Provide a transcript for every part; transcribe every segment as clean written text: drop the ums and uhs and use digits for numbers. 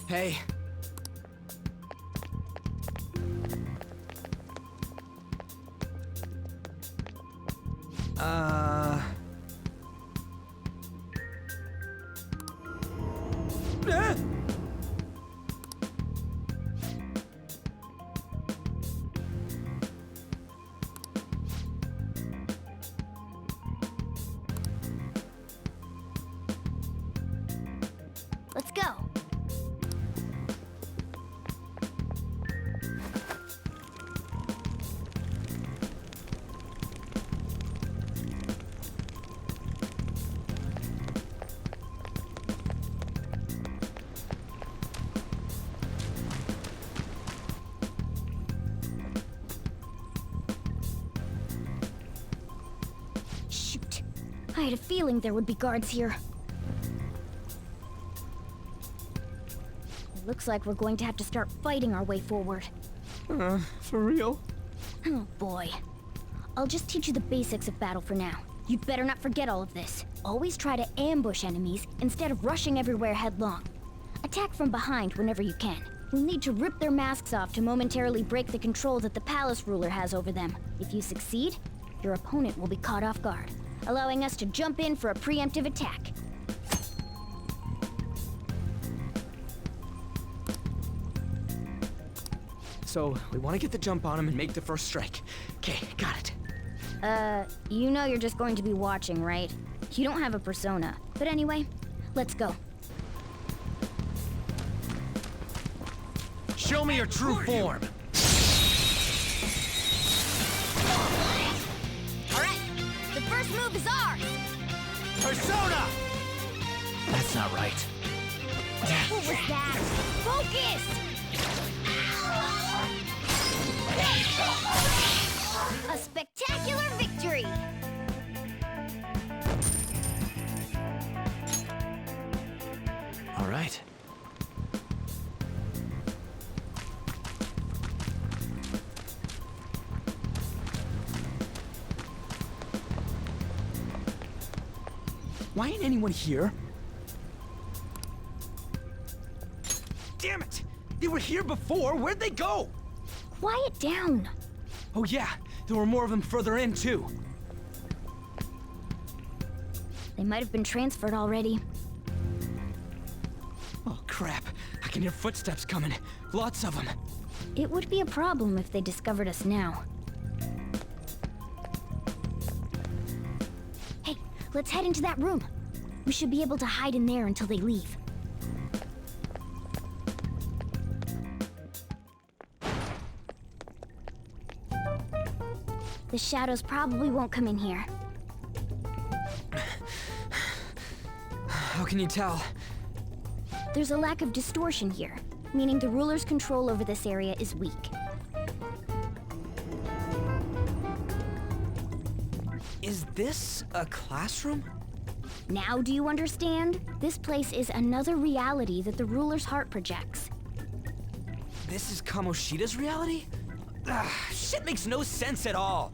Hey. Let's go. Shoot. I had a feeling there would be guards here. Looks like we're going to have to start fighting our way forward. For real? Oh boy. I'll just teach you the basics of battle for now. You'd better not forget all of this. Always try to ambush enemies instead of rushing everywhere headlong. Attack from behind whenever you can. You'll need to rip their masks off to momentarily break the control that the palace ruler has over them. If you succeed, your opponent will be caught off guard, allowing us to jump in for a preemptive attack. So, we want to get the jump on him and make the first strike. Okay, got it. You know you're just going to be watching, right? You don't have a persona. But anyway, let's go. Show me your true form. Alright, the first move is ours! Persona! That's not right. What was that? Focus! A spectacular victory! All right. Why ain't anyone here? Damn it! They were here before! Where'd they go? Quiet down. Oh yeah, there were more of them further in too. They might have been transferred already. Oh crap, I can hear footsteps coming. Lots of them. It would be a problem if they discovered us now. Hey, let's head into that room. We should be able to hide in there until they leave. The shadows probably won't come in here. How can you tell? There's a lack of distortion here, meaning the ruler's control over this area is weak. Is this a classroom? Now do you understand? This place is another reality that the ruler's heart projects. This is Kamoshida's reality? Shit makes no sense at all.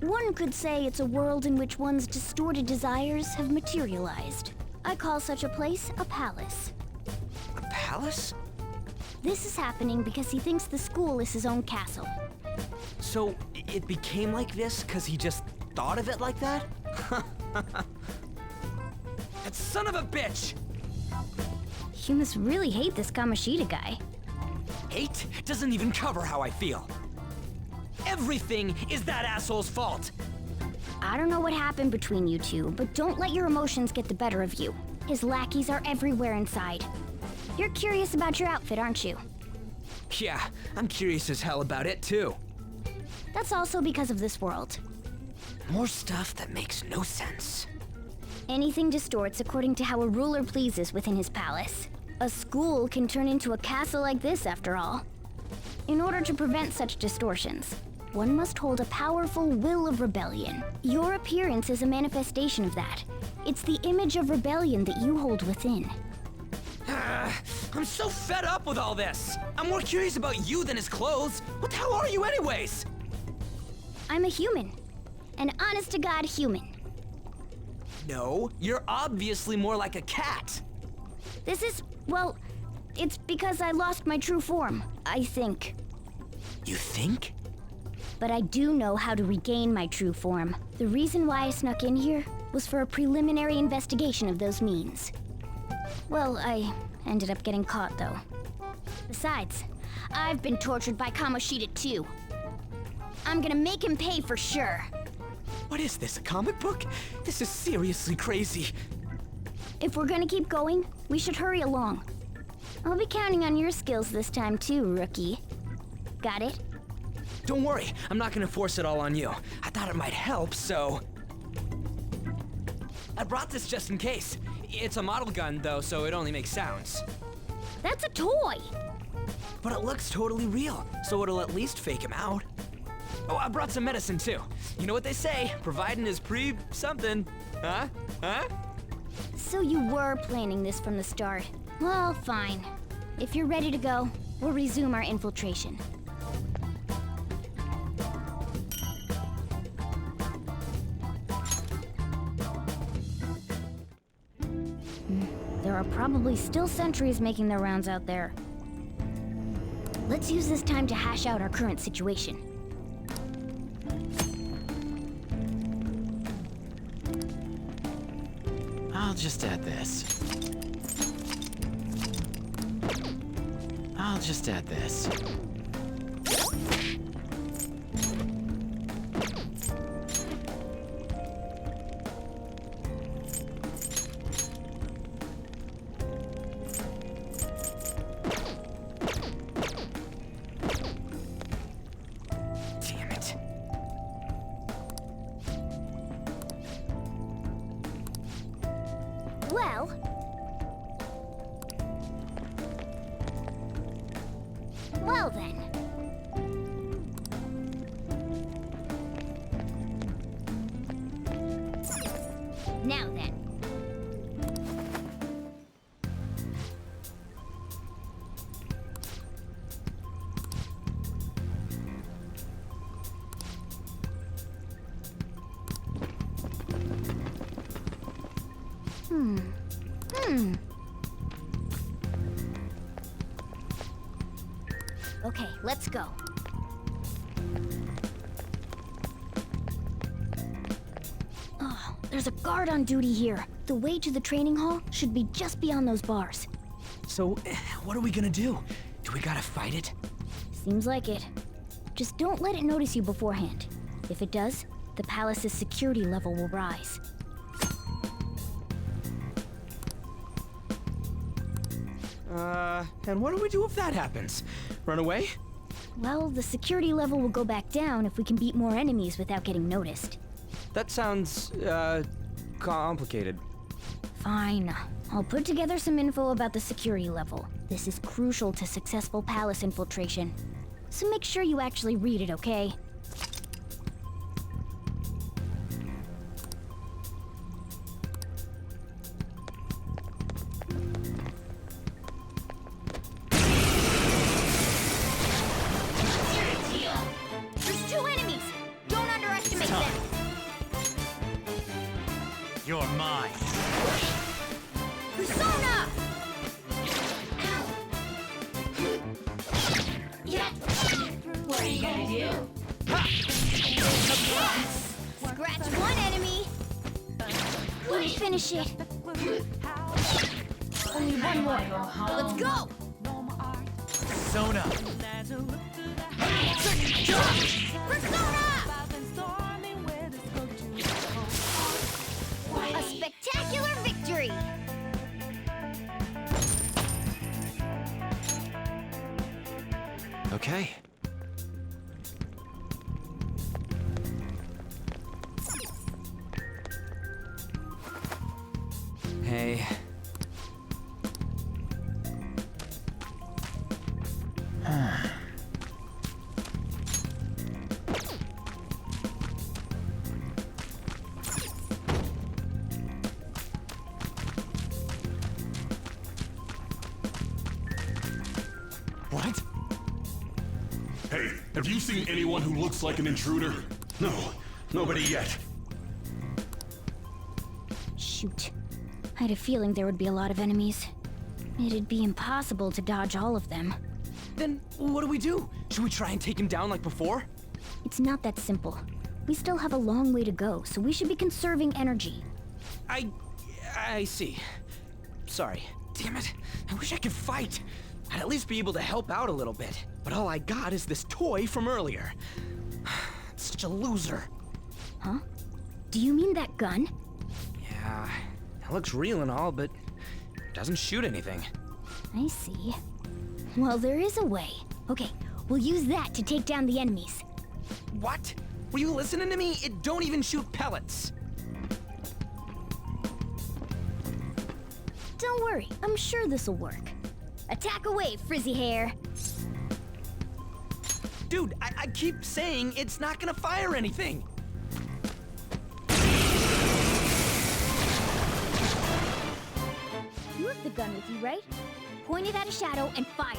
One could say it's a world in which one's distorted desires have materialized. I call such a place a palace. A palace? This is happening because he thinks the school is his own castle. So, it became like this because he just thought of it like that? That son of a bitch! You must really hate this Kamoshida guy. Hate doesn't even cover how I feel. Everything is that asshole's fault! I don't know what happened between you two, but don't let your emotions get the better of you. His lackeys are everywhere inside. You're curious about your outfit, aren't you? Yeah, I'm curious as hell about it too. That's also because of this world. More stuff that makes no sense. Anything distorts according to how a ruler pleases within his palace. A school can turn into a castle like this, after all. In order to prevent such distortions, one must hold a powerful will of rebellion. Your appearance is a manifestation of that. It's the image of rebellion that you hold within. I'm so fed up with all this. I'm more curious about you than his clothes. What the hell are you anyways? I'm a human. An honest-to-God human. No, you're obviously more like a cat. This is, well, It's because I lost my true form, I think. You think? But I do know how to regain my true form. The reason why I snuck in here was for a preliminary investigation of those means. Well, I ended up getting caught, though. Besides, I've been tortured by Kamoshida too. I'm gonna make him pay for sure. What is this, a comic book? This is seriously crazy. If we're gonna keep going, we should hurry along. I'll be counting on your skills this time too, rookie. Got it? Don't worry, I'm not gonna force it all on you. I thought it might help, so... I brought this just in case. It's a model gun, though, so it only makes sounds. That's a toy! But it looks totally real, so it'll at least fake him out. Oh, I brought some medicine, too. You know what they say, providing is something. Huh? Huh? So you were planning this from the start. Well, fine. If you're ready to go, we'll resume our infiltration. There are probably still sentries making their rounds out there. Let's use this time to hash out our current situation. I'll just add this. I'll just add this. Damn it. Well then. Now then. Okay, let's go. Oh, there's a guard on duty here. The way to the training hall should be just beyond those bars. So, what are we gonna do? Do we gotta fight it? Seems like it. Just don't let it notice you beforehand. If it does, the palace's security level will rise. And what do we do if that happens? Run away? Well, the security level will go back down if we can beat more enemies without getting noticed. That sounds, complicated. Fine. I'll put together some info about the security level. This is crucial to successful palace infiltration. So make sure you actually read it, okay? There's two enemies! Don't underestimate them! You're mine. Persona! What are you gonna do? Scratch one enemy! Let me finish it. Only one more. Let's go! Persona. Persona! A spectacular victory! Okay. Hey. What? Hey, have you seen anyone who looks like an intruder? No, nobody yet. Shoot. I had a feeling there would be a lot of enemies. It'd be impossible to dodge all of them. Then what do we do? Should we try and take him down like before? It's not that simple. We still have a long way to go, so we should be conserving energy. I see. Sorry. Damn it. I wish I could fight. I'd at least be able to help out a little bit. But all I got is this toy from earlier. Such a loser. Huh? Do you mean that gun? Yeah, it looks real and all, but doesn't shoot anything. I see. Well, there is a way. Okay, we'll use that to take down the enemies. What? Were you listening to me? It don't even shoot pellets. Don't worry, I'm sure this'll work. Attack away, frizzy hair. Dude, I keep saying it's not gonna fire anything. You have the gun with you, right? Point it at a shadow and fire.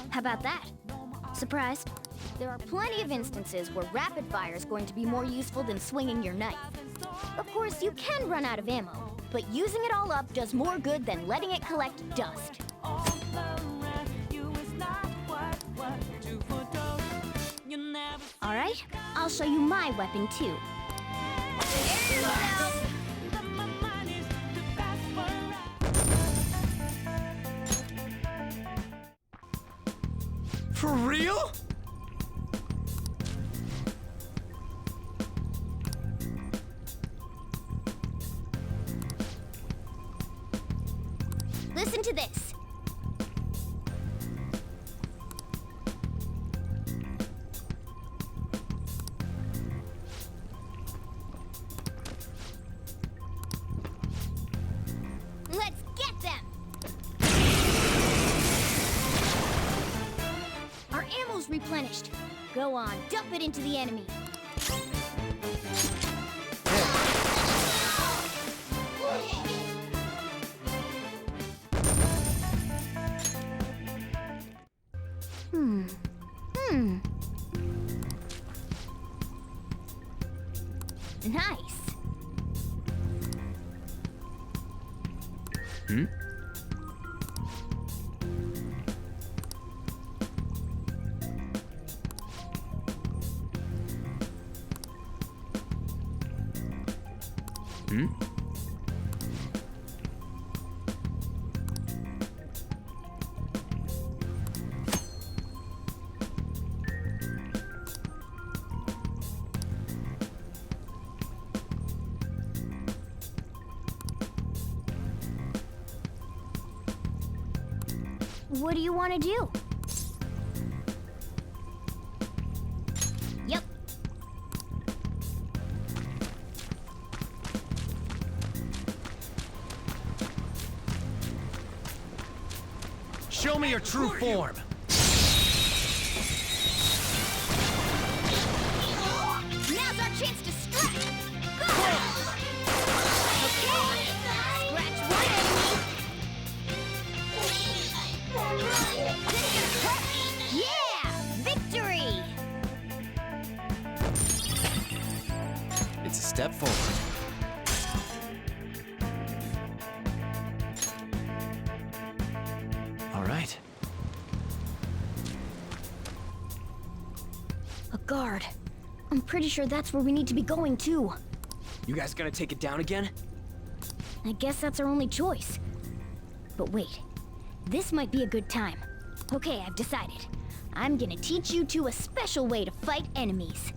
How about that? Surprised? There are plenty of instances where rapid fire is going to be more useful than swinging your knife. Of course, you can run out of ammo, but using it all up does more good than letting it collect dust. All right, I'll show you my weapon too. For real? Listen to this. Let's get them! Our ammo's replenished. Go on, dump it into the enemy. Nice. What do you want to do? Yep. Show me your true form. Now's our chance to strike. Go! Okay. Scratch one enemy. Yeah! Victory! It's a step forward. All right. A guard. I'm pretty sure that's where we need to be going too. You guys gonna take it down again? I guess that's our only choice. But wait, this might be a good time. Okay, I've decided. I'm gonna teach you two a special way to fight enemies.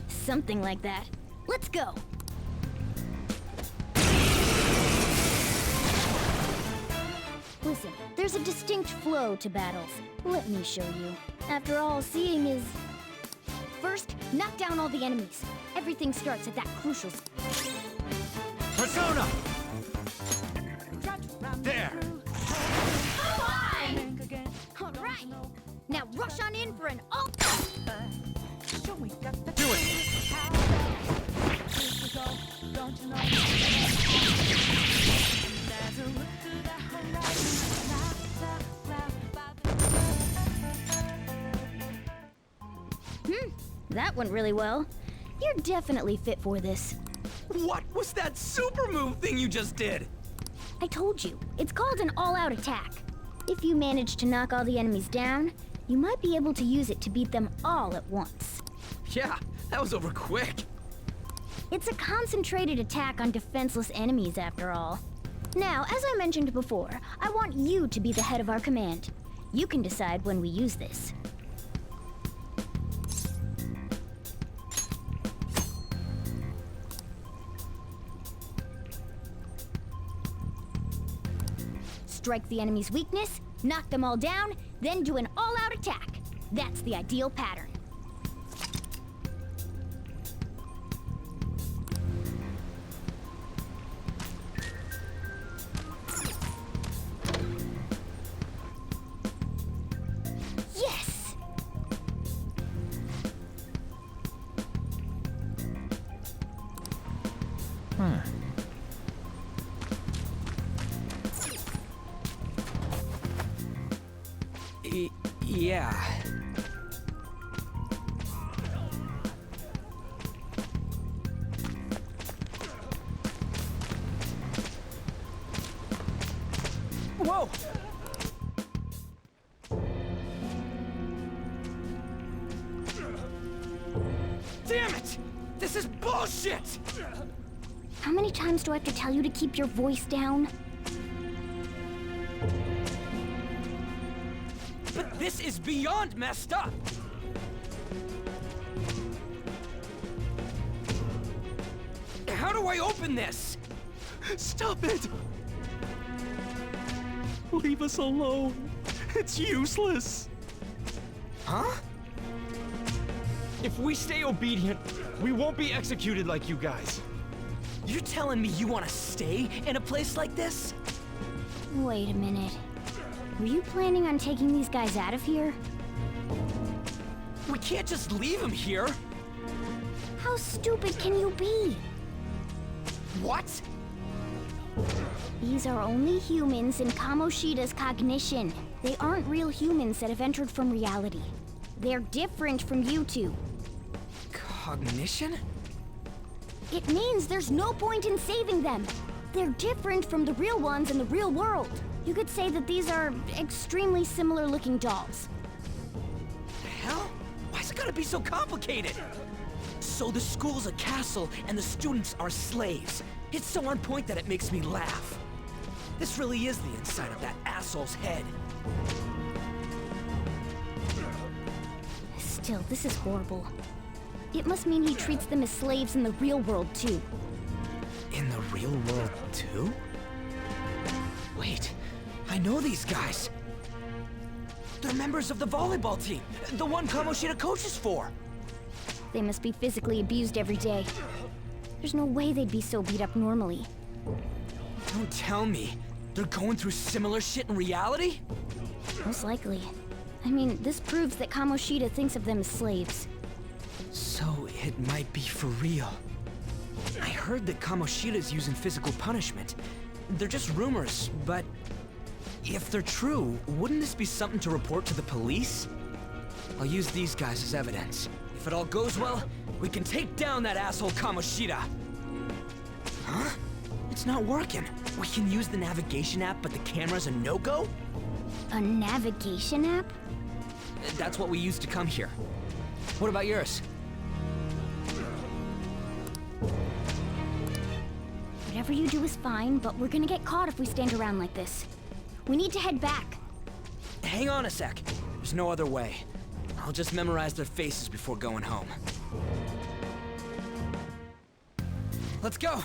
Something like that. Let's go! Listen, there's a distinct flow to battles. Let me show you. After all, seeing is... First, knock down all the enemies. Everything starts at that crucial... Persona! There! All right! Now rush on in for an ult! Do it! That went really well. You're definitely fit for this. What was that super move thing you just did? I told you, it's called an all-out attack. If you manage to knock all the enemies down, you might be able to use it to beat them all at once. Yeah, that was over quick. It's a concentrated attack on defenseless enemies, after all. Now, as I mentioned before, I want you to be the head of our command. You can decide when we use this. Strike the enemy's weakness, knock them all down, then do an all-out attack. That's the ideal pattern. Yes! Yeah. Whoa! Damn it! This is bullshit! How many times do I have to tell you to keep your voice down? But this is beyond messed up! How do I open this? Stop it! Leave us alone. It's useless. Huh? If we stay obedient, we won't be executed like you guys. You're telling me you want to stay in a place like this? Wait a minute. Were you planning on taking these guys out of here? We can't just leave him here. How stupid can you be? What? These are only humans in Kamoshida's cognition. They aren't real humans that have entered from reality. They're different from you two. Cognition? It means there's no point in saving them. They're different from the real ones in the real world. You could say that these are extremely similar looking dolls. The hell? Why's it gotta be so complicated? So the school's a castle and the students are slaves. It's so on point that it makes me laugh. This really is the inside of that asshole's head. Still, this is horrible. It must mean he treats them as slaves in the real world, too. In the real world, too? Wait, I know these guys. They're members of the volleyball team, the one Kamoshida coaches for. They must be physically abused every day. There's no way they'd be so beat up normally. Don't tell me. They're going through similar shit in reality? Most likely. I mean, this proves that Kamoshida thinks of them as slaves. So it might be for real. I heard that Kamoshida's using physical punishment. They're just rumors, but if they're true, wouldn't this be something to report to the police? I'll use these guys as evidence. If it all goes well, we can take down that asshole Kamoshida. Huh? It's not working. We can use the navigation app, but the camera's a no-go? A navigation app? That's what we used to come here. What about yours? Whatever you do is fine, but we're gonna get caught if we stand around like this. We need to head back. Hang on a sec. There's no other way. I'll just memorize their faces before going home. Let's go!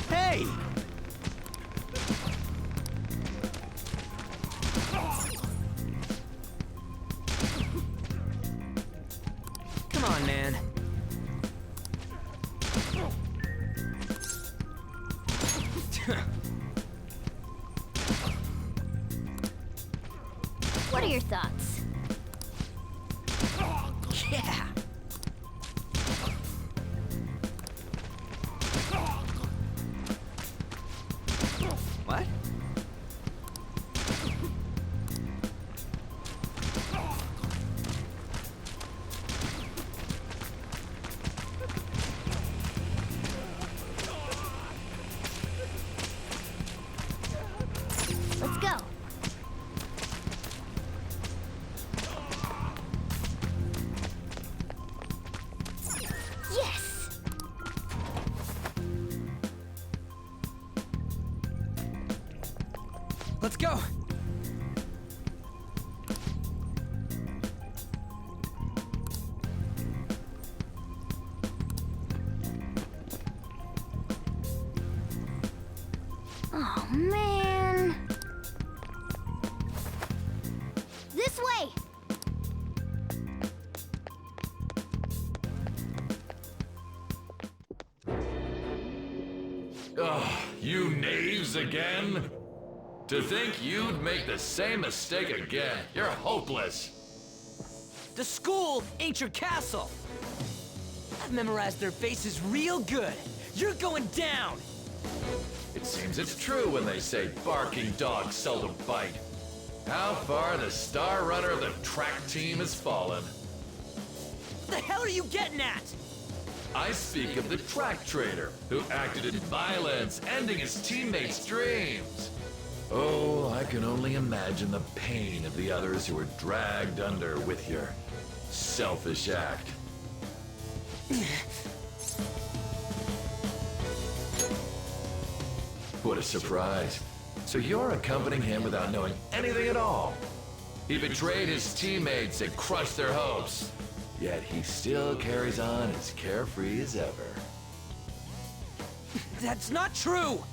Hey! Come on, man. What are your thoughts? Yeah. What? Let's go. Yes! Let's go. Oh, man. This way! Ugh, you knaves again? To think you'd make the same mistake again. You're hopeless. The school ain't your castle. I've memorized their faces real good. You're going down. It seems it's true when they say barking dogs seldom bite. How far the star runner of the track team has fallen. What the hell are you getting at? I speak of the track trader, who acted in violence, ending his teammates' dreams. Oh, I can only imagine the pain of the others who were dragged under with your selfish act. What a surprise. So you're accompanying him without knowing anything at all. He betrayed his teammates and crushed their hopes. Yet he still carries on as carefree as ever. That's not true.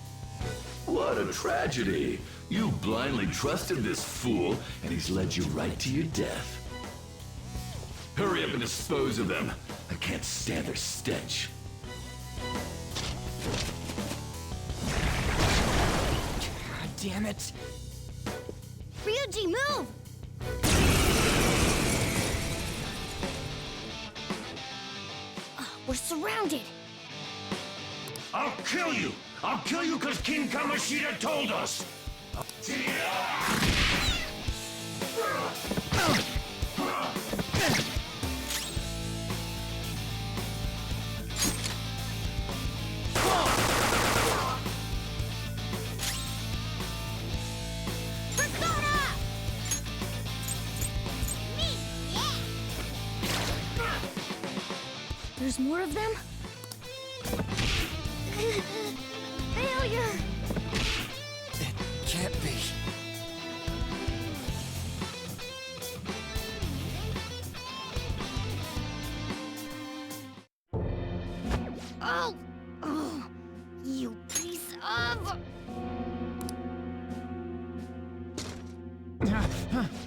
What a tragedy. You blindly trusted this fool, and he's led you right to your death. Hurry up and dispose of them. I can't stand their stench. God damn it. Ryuji, move! We're surrounded. I'll kill you! I'll kill you because King Kamoshida told us! Persona! Me, yeah! There's more of them? Failure! Can't be. Oh! Oh! You piece of...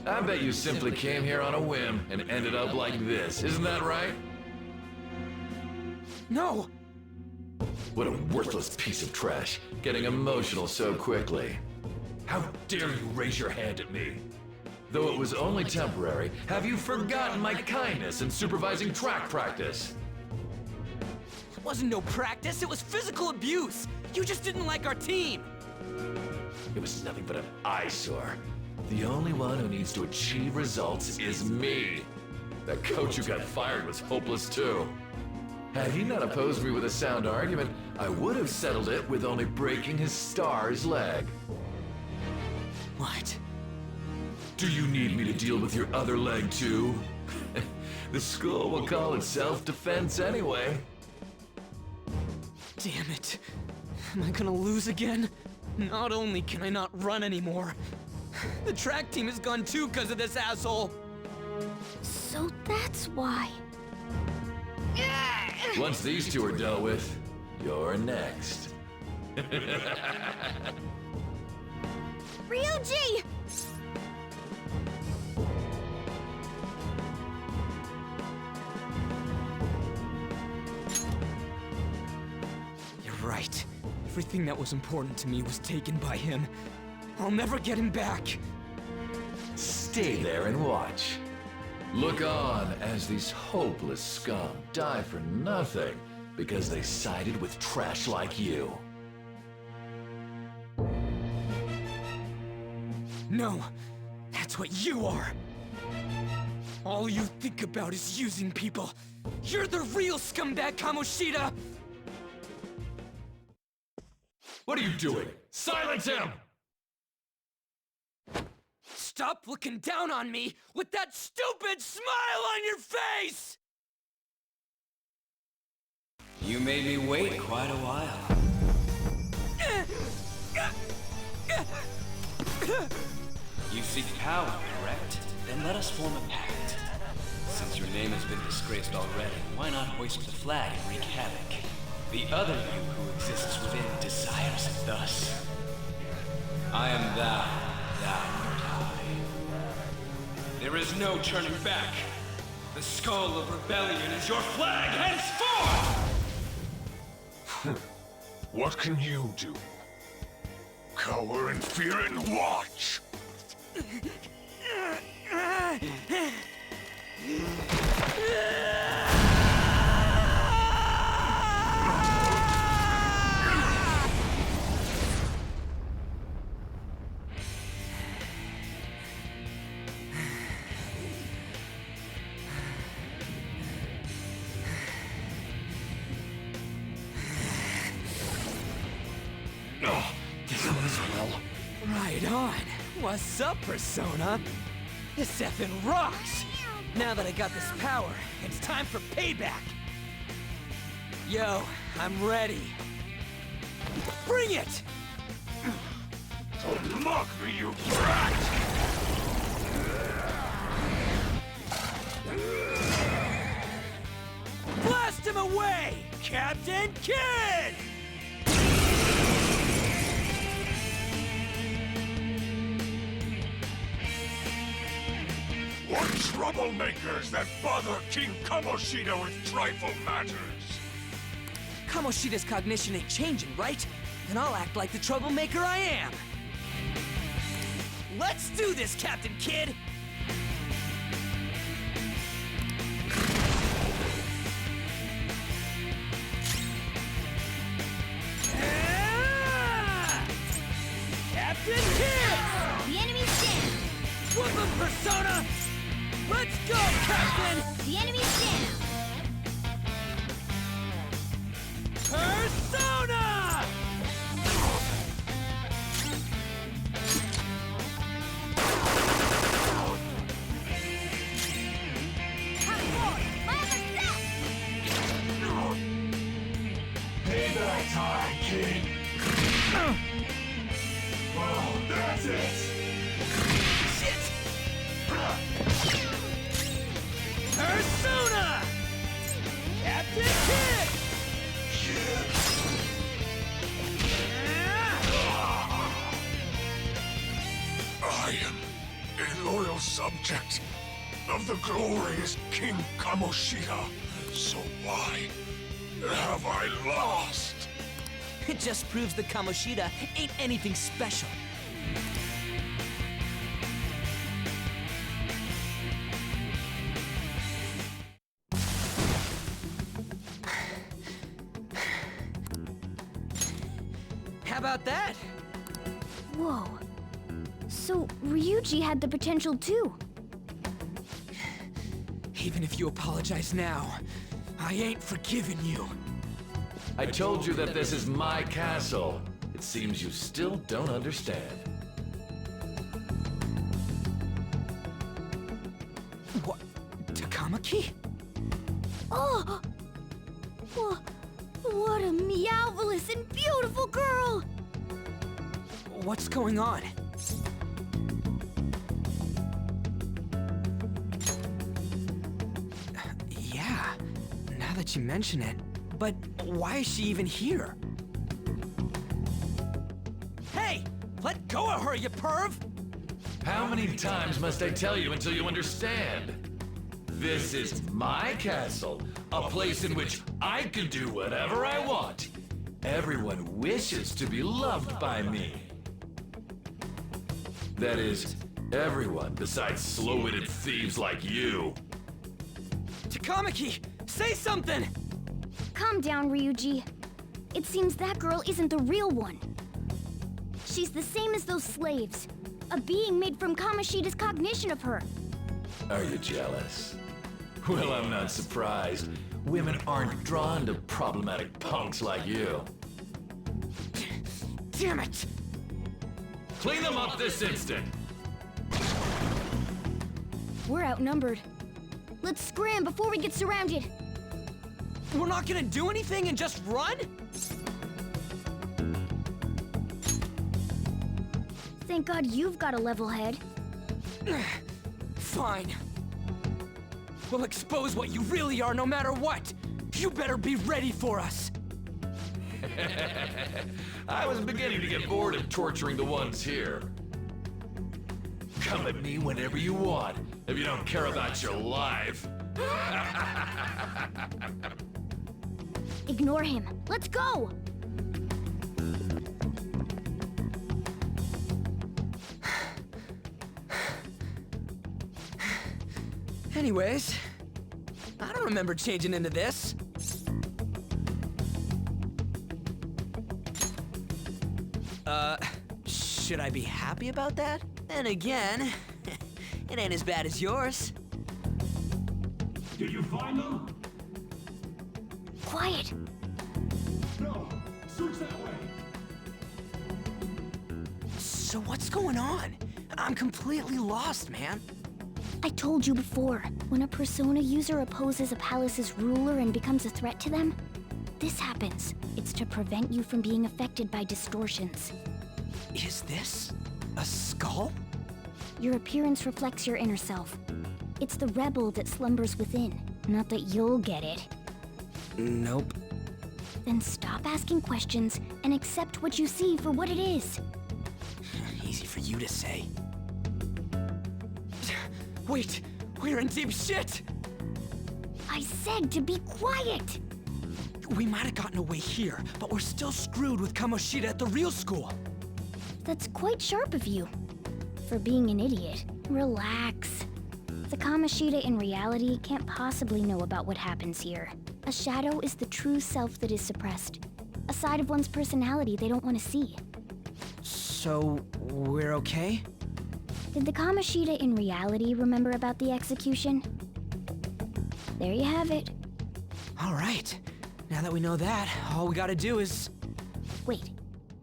I bet you simply came here on a whim and ended up like this, isn't that right? No! What a worthless piece of trash, getting emotional so quickly. How dare you raise your hand at me? Though it was only temporary, have you forgotten my kindness in supervising track practice? It wasn't no practice, it was physical abuse. You just didn't like our team. It was nothing but an eyesore. The only one who needs to achieve results is me. That coach who got fired was hopeless too. Had he not opposed me with a sound argument, I would have settled it with only breaking his star's leg. What? Do you need me to deal with your other leg too? The school will call it self-defense anyway. Damn it. Am I gonna lose again? Not only can I not run anymore, the track team is gone too because of this asshole. So that's why. Once these two are dealt with, you're next. Ryuji! Everything that was important to me was taken by him. I'll never get him back. Stay there and watch. Look on as these hopeless scum die for nothing because they sided with trash like you. No, that's what you are. All you think about is using people. You're the real scumbag, Kamoshida! What are you doing? Silence him! Stop looking down on me with that stupid smile on your face! You made me wait quite a while. You seek power, correct? Then let us form a pact. Since your name has been disgraced already, why not hoist the flag and wreak havoc? The other you who exists within desires it thus. I am thou, thou art I. There is no turning back. The skull of rebellion is your flag henceforth! What can you do? Cower in fear and watch! This one's well. Right on. What's up, Persona? This effing rocks! Now that I got this power, it's time for payback! Yo, I'm ready. Bring it! Don't mock me, you brat! Blast him away, Captain Kidd! What troublemakers that bother King Kamoshida with trifle matters? Kamoshida's cognition ain't changing, right? Then I'll act like the troublemaker I am! Let's do this, Captain Kidd! Ah! Captain Kidd! The enemy's down! Whoop him, Persona! Let's go, Captain! The enemy's down! Persona! Hot boy! My other set! Payback time, King! Oh, that's it! Shit! Persona! Captain Kidd! I am a loyal subject of the glorious King Kamoshida. So why have I lost? It just proves that Kamoshida ain't anything special. How about that? Whoa. So, Ryuji had the potential too. Even if you apologize now, I ain't forgiving you. I told you that this is my castle. It seems you still don't understand. What? Takamaki? Oh! What a meowvelous and beautiful girl! What's going on? Yeah, now that you mention it. But why is she even here? Hey! Let go of her, you perv! How many times must I tell you until you understand? This is my castle, a place in which I can do whatever I want. Everyone wishes to be loved by me. That is, everyone besides slow-witted thieves like you. Takamaki, say something! Calm down, Ryuji. It seems that girl isn't the real one. She's the same as those slaves. A being made from Kamoshida's cognition of her. Are you jealous? Well, I'm not surprised. Women aren't drawn to problematic punks like you. Damn it! Clean them up this instant! We're outnumbered. Let's scram before we get surrounded. We're not gonna do anything and just run? Thank God you've got a level head. Fine. We'll expose what you really are no matter what. You better be ready for us. I was beginning to get bored of torturing the ones here. Come at me whenever you want, if you don't care about your life. Ignore him. Let's go! Anyways, I don't remember changing into this. Should I be happy about that? Then again, it ain't as bad as yours. Did you find them? Quiet. No. Search that way. So what's going on? I'm completely lost, man. I told you before, when a Persona user opposes a palace's ruler and becomes a threat to them, this happens. It's to prevent you from being affected by distortions. Is this a skull? Your appearance reflects your inner self. It's the rebel that slumbers within, not that you'll get it. Nope. Then stop asking questions and accept what you see for what it is. Easy for you to say. Wait, we're in deep shit! I said to be quiet! We might have gotten away here, but we're still screwed with Kamoshida at the real school. That's quite sharp of you. For being an idiot, relax. The Kamoshida in reality can't possibly know about what happens here. A shadow is the true self that is suppressed. A side of one's personality they don't want to see. So, we're okay? Did the Kamoshida in reality remember about the execution? There you have it. All right. Now that we know that, all we gotta do is... Wait,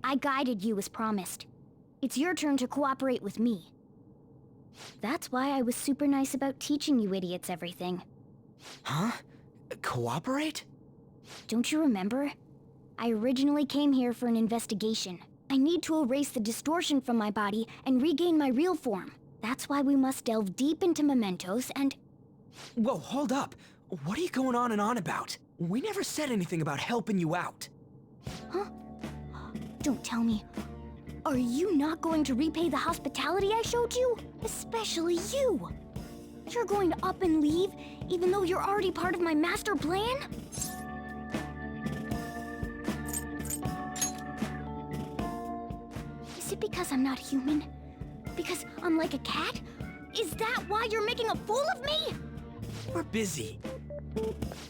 I guided you as promised. It's your turn to cooperate with me. That's why I was super nice about teaching you idiots everything. Huh? Cooperate? Don't you remember? I originally came here for an investigation. I need to erase the distortion from my body and regain my real form. That's why we must delve deep into mementos and... Whoa, hold up. What are you going on and on about? We never said anything about helping you out. Huh? Don't tell me. Are you not going to repay the hospitality I showed you? Especially you. You're going to up and leave, even though you're already part of my master plan? Is it because I'm not human? Because I'm like a cat? Is that why you're making a fool of me? We're busy.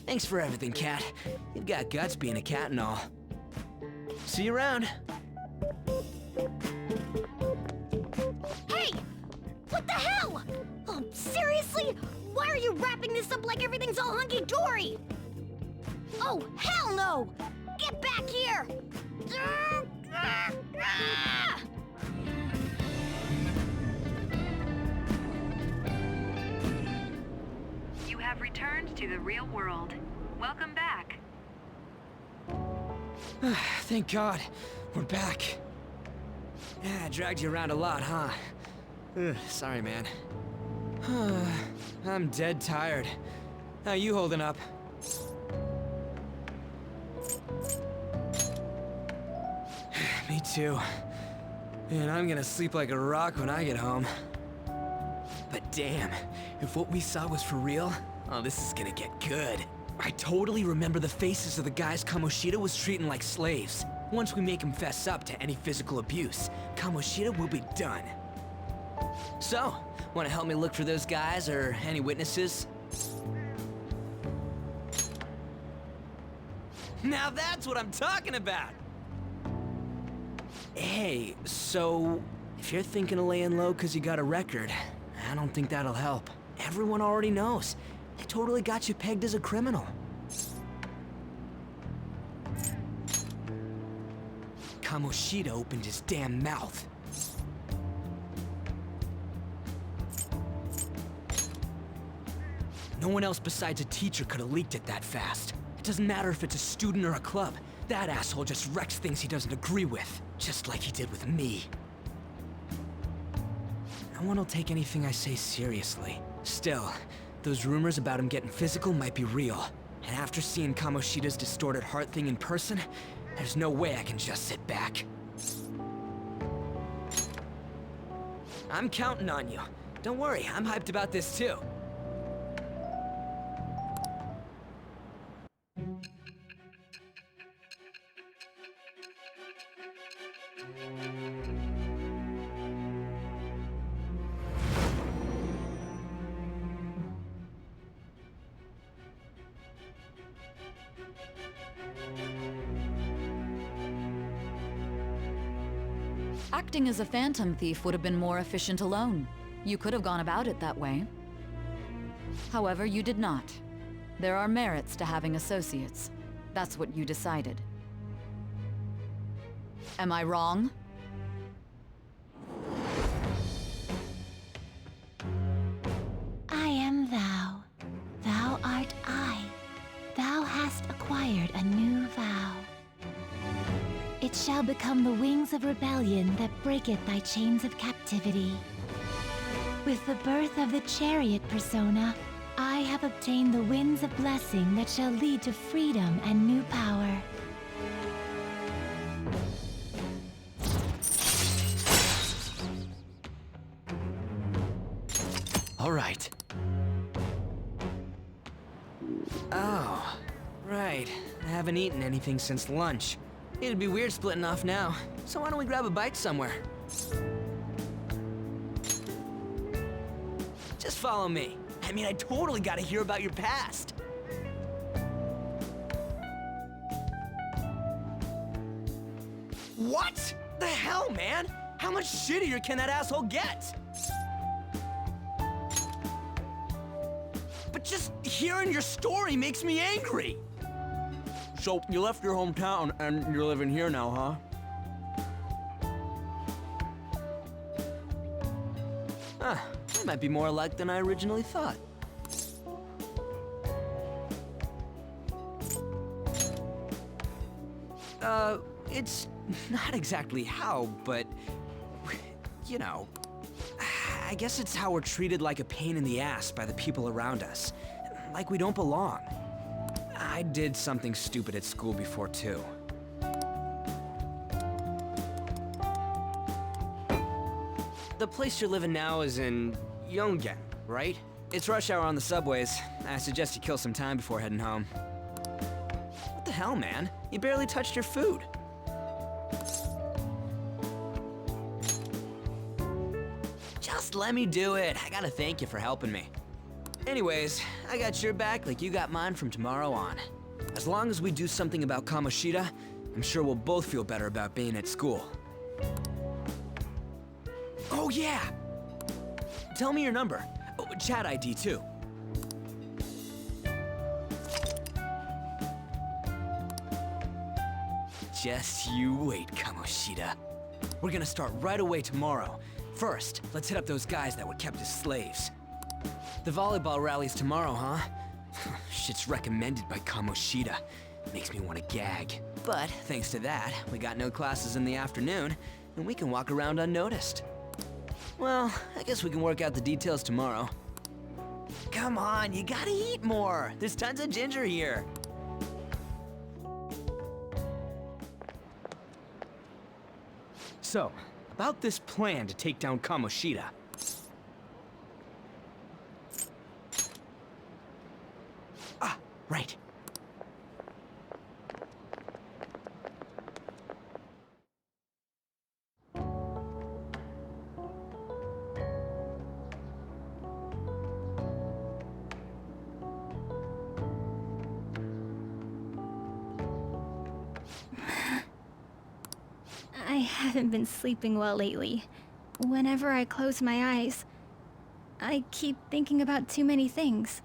Thanks for everything, Cat. You've got guts being a cat and all. See you around. Hey! What the hell? Oh, seriously? Why are you wrapping this up like everything's all hunky-dory? Oh, hell no! Get back here! You have returned to the real world. Welcome back. Thank God. We're back. Yeah, I dragged you around a lot, huh? Sorry, man. I'm dead tired. How you holding up? Me too. And I'm gonna sleep like a rock when I get home. But damn, if what we saw was for real, oh, this is gonna get good. I totally remember the faces of the guys Kamoshida was treating like slaves. Once we make him fess up to any physical abuse, Kamoshida will be done. So, want to help me look for those guys or any witnesses? Now that's what I'm talking about! Hey, so if you're thinking of laying low because you got a record, I don't think that'll help. Everyone already knows. They totally got you pegged as a criminal. Kamoshida opened his damn mouth. No one else besides a teacher could have leaked it that fast. It doesn't matter if it's a student or a club. That asshole just wrecks things he doesn't agree with, just like he did with me. No one will take anything I say seriously. Still, those rumors about him getting physical might be real. And after seeing Kamoshida's distorted heart thing in person, there's no way I can just sit back. I'm counting on you. Don't worry, I'm hyped about this too. Acting as a phantom thief would have been more efficient alone. You could have gone about it that way. However, you did not. There are merits to having associates. That's what you decided. Am I wrong? I am thou. Thou art I. Thou hast acquired a new vow. It shall become the wings of rebellion that breaketh thy chains of captivity. With the birth of the chariot persona, I have obtained the winds of blessing that shall lead to freedom and new power. All right. Oh, right. I haven't eaten anything since lunch. It'd be weird splitting off now, so why don't we grab a bite somewhere? Just follow me. I mean, I totally gotta hear about your past. What the hell, man? How much shittier can that asshole get? But just hearing your story makes me angry. So, you left your hometown and you're living here now, huh? That might be more alike than I originally thought. It's not exactly how, but, you know, I guess it's how we're treated like a pain in the ass by the people around us. Like we don't belong. I did something stupid at school before, too. The place you're living now is in Yongen, right? It's rush hour on the subways. I suggest you kill some time before heading home. What the hell, man? You barely touched your food. Just let me do it. I gotta thank you for helping me. Anyways, I got your back like you got mine from tomorrow on. As long as we do something about Kamoshida, I'm sure we'll both feel better about being at school. Oh yeah! Tell me your number. Oh, chat ID too. Just you wait, Kamoshida. We're gonna start right away tomorrow. First, let's hit up those guys that were kept as slaves. The volleyball rally's tomorrow, huh? Shit's recommended by Kamoshida. Makes me want to gag. But thanks to that, we got no classes in the afternoon, and we can walk around unnoticed. Well, I guess we can work out the details tomorrow. Come on, you gotta eat more. There's tons of ginger here. So, about this plan to take down Kamoshida. Ah, right. haven't been sleeping well lately. Whenever I close my eyes, I keep thinking about too many things.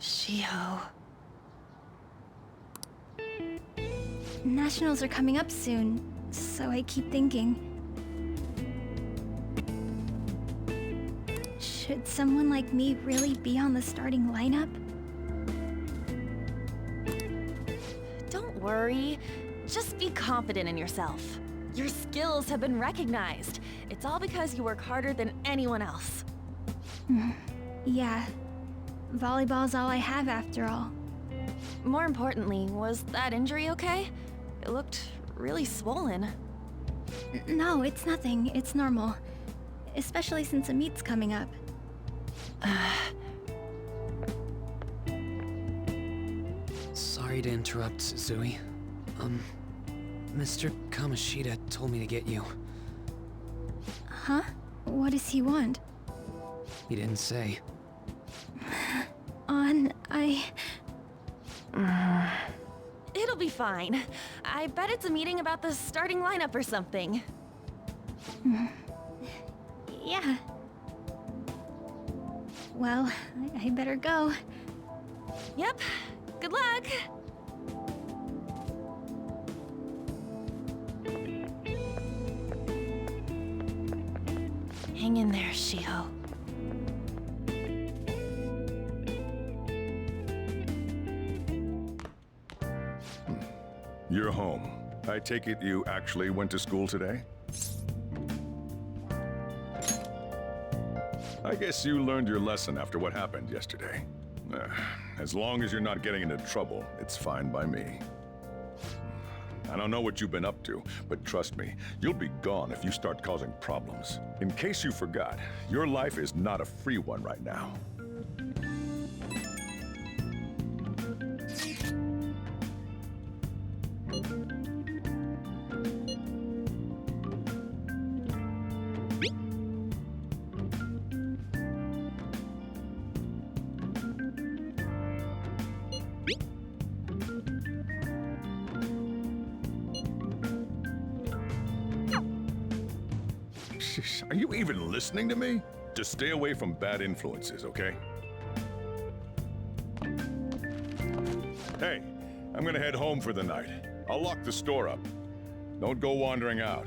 Shiho. Nationals are coming up soon, so I keep thinking. Should someone like me really be on the starting lineup? Don't worry. Just be confident in yourself. Your skills have been recognized. It's all because you work harder than anyone else. Yeah. Volleyball's all I have after all. More importantly, was that injury okay? It looked really swollen. No, it's nothing. It's normal. Especially since a meet's coming up. Sorry to interrupt, Suzui. Mr. Kamoshida told me to get you. Huh? What does he want? He didn't say. It'll be fine. I bet it's a meeting about the starting lineup or something. Yeah. Well, I better go. Yep. Good luck! Hang in there, Shiho. You're home. I take it you actually went to school today? I guess you learned your lesson after what happened yesterday. As long as you're not getting into trouble, it's fine by me. I don't know what you've been up to, but trust me, you'll be gone if you start causing problems. In case you forgot, your life is not a free one right now. Are you even listening to me? Just stay away from bad influences, okay? Hey, I'm gonna head home for the night. I'll lock the store up. Don't go wandering out.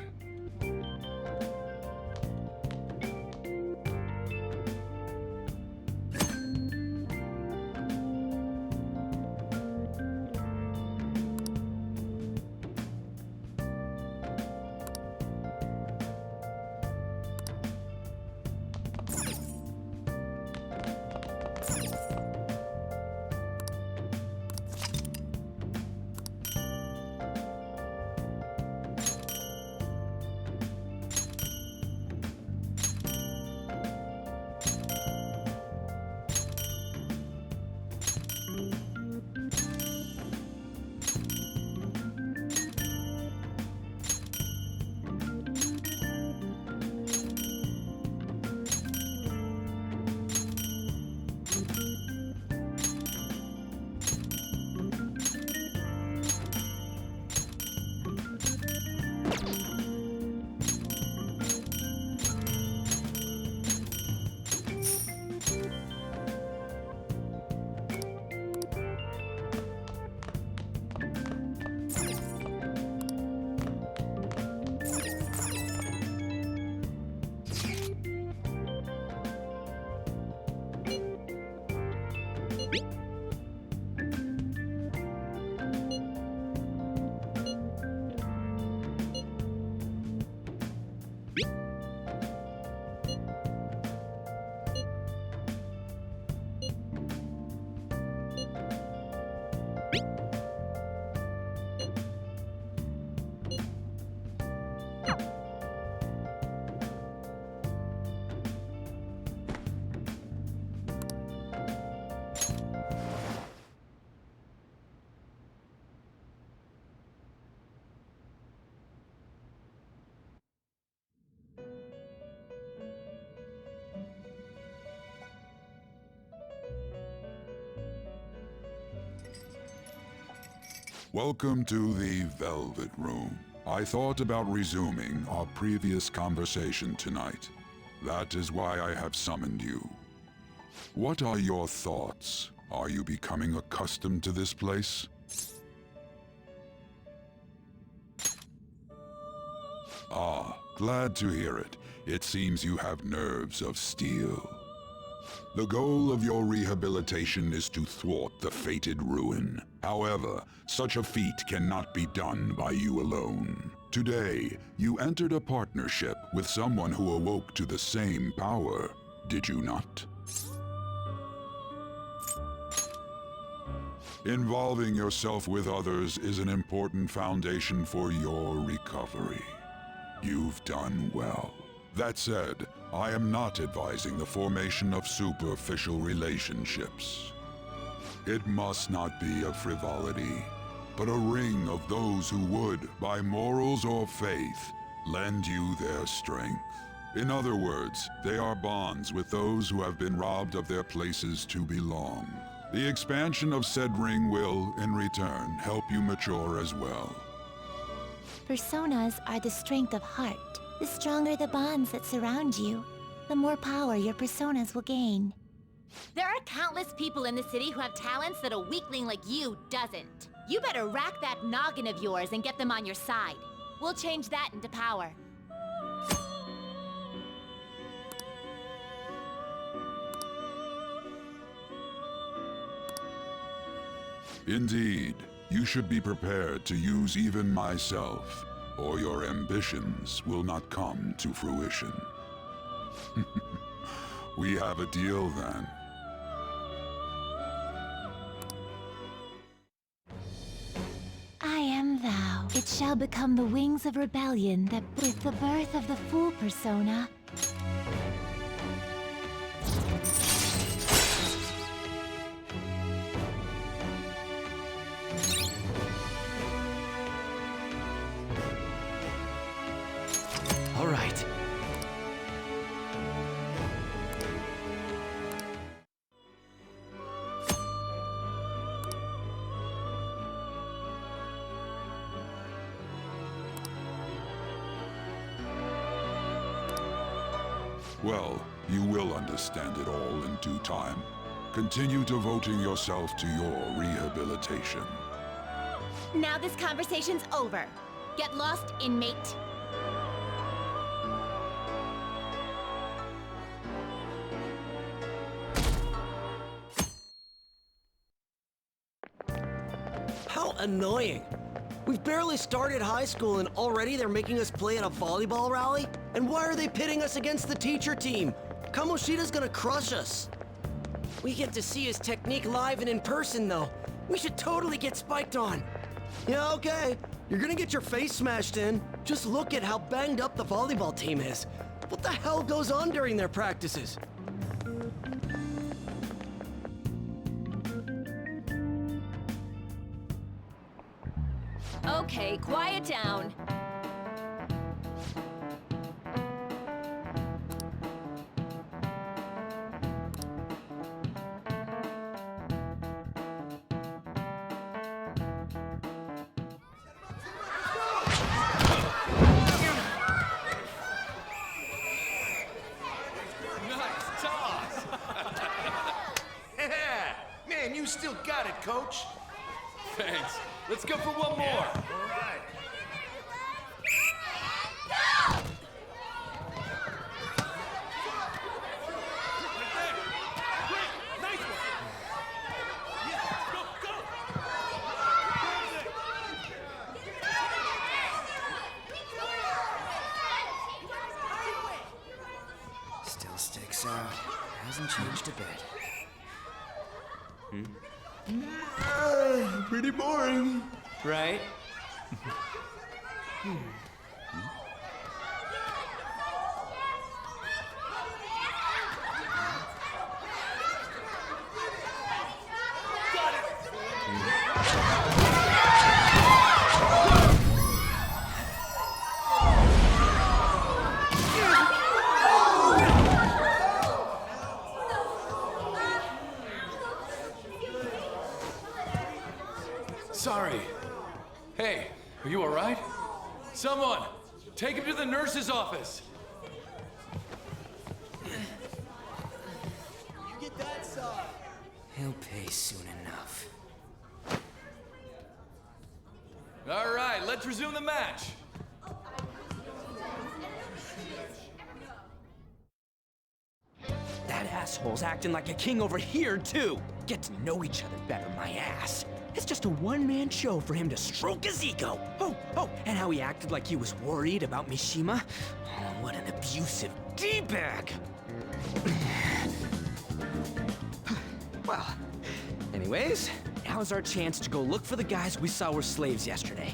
Welcome to the Velvet Room. I thought about resuming our previous conversation tonight. That is why I have summoned you. What are your thoughts? Are you becoming accustomed to this place? Ah, glad to hear it. It seems you have nerves of steel. The goal of your rehabilitation is to thwart the fated ruin. However, such a feat cannot be done by you alone. Today, you entered a partnership with someone who awoke to the same power, did you not? Involving yourself with others is an important foundation for your recovery. You've done well. That said, I am not advising the formation of superficial relationships. It must not be a frivolity, but a ring of those who would, by morals or faith, lend you their strength. In other words, they are bonds with those who have been robbed of their places to belong. The expansion of said ring will, in return, help you mature as well. Personas are the strength of heart. The stronger the bonds that surround you, the more power your personas will gain. There are countless people in the city who have talents that a weakling like you doesn't. You better rack that noggin of yours and get them on your side. We'll change that into power. Indeed, you should be prepared to use even myself, or your ambitions will not come to fruition. We have a deal then. I am thou. It shall become the wings of rebellion that with the birth of the Fool persona. All right. Well, you will understand it all in due time. Continue devoting yourself to your rehabilitation. Now this conversation's over. Get lost, inmate. How annoying. We've barely started high school and already they're making us play at a volleyball rally? And why are they pitting us against the teacher team? Kamoshida's gonna crush us. We get to see his technique live and in person, though. We should totally get spiked on. Yeah, okay. You're gonna get your face smashed in. Just look at how banged up the volleyball team is. What the hell goes on during their practices? Okay, quiet down. Nice toss! Yeah! Man, you still got it, coach. Thanks. Let's go for one more. All right. Still sticks out. Hasn't changed a bit. Pretty boring. Right? Sorry. Hey, are you alright? Someone, take him to the nurse's office. You get that side. He'll pay soon enough. All right, let's resume the match. That asshole's acting like a king over here, too. Get to know each other better, my ass. It's just a one-man show for him to stroke his ego. Oh, and how he acted like he was worried about Mishima. Oh, what an abusive D-bag. Well, anyways, now's our chance to go look for the guys we saw were slaves yesterday.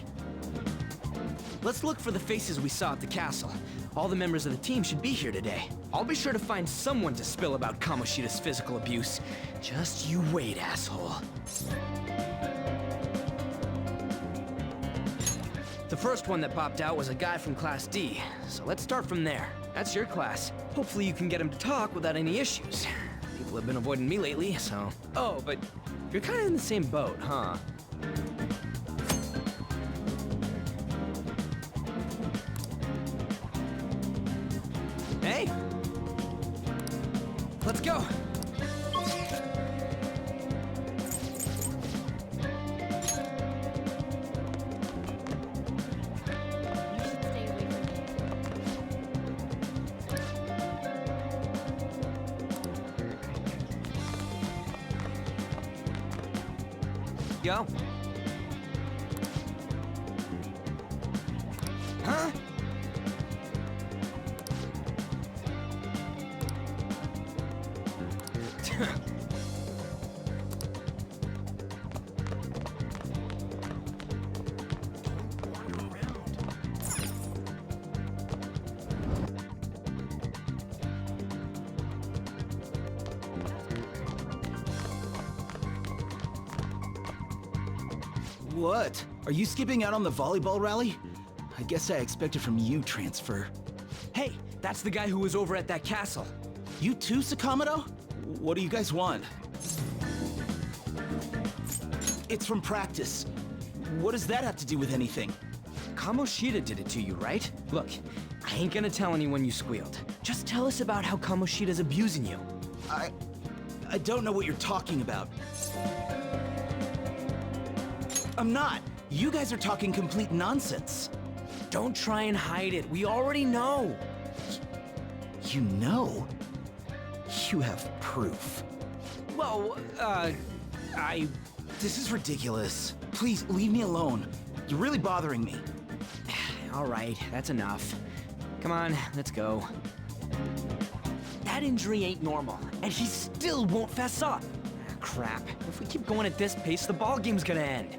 Let's look for the faces we saw at the castle. All the members of the team should be here today. I'll be sure to find someone to spill about Kamoshida's physical abuse. Just you wait, asshole. The first one that popped out was a guy from Class D, so let's start from there. That's your class. Hopefully you can get him to talk without any issues. People have been avoiding me lately, so... Oh, but you're kind of in the same boat, huh? Hey! Let's go! Go. Huh? What? Are you skipping out on the volleyball rally? I guess I expected from you, Transfer. Hey, that's the guy who was over at that castle. You too, Sakamoto? What do you guys want? It's from practice. What does that have to do with anything? Kamoshida did it to you, right? Look, I ain't gonna tell anyone you squealed. Just tell us about how Kamoshida's abusing you. I don't know what you're talking about. I'm not. You guys are talking complete nonsense. Don't try and hide it. We already know. You know? You have proof. Well, This is ridiculous. Please, leave me alone. You're really bothering me. All right, that's enough. Come on, let's go. That injury ain't normal, and he still won't fess up. Crap. If we keep going at this pace, the ball game's gonna end.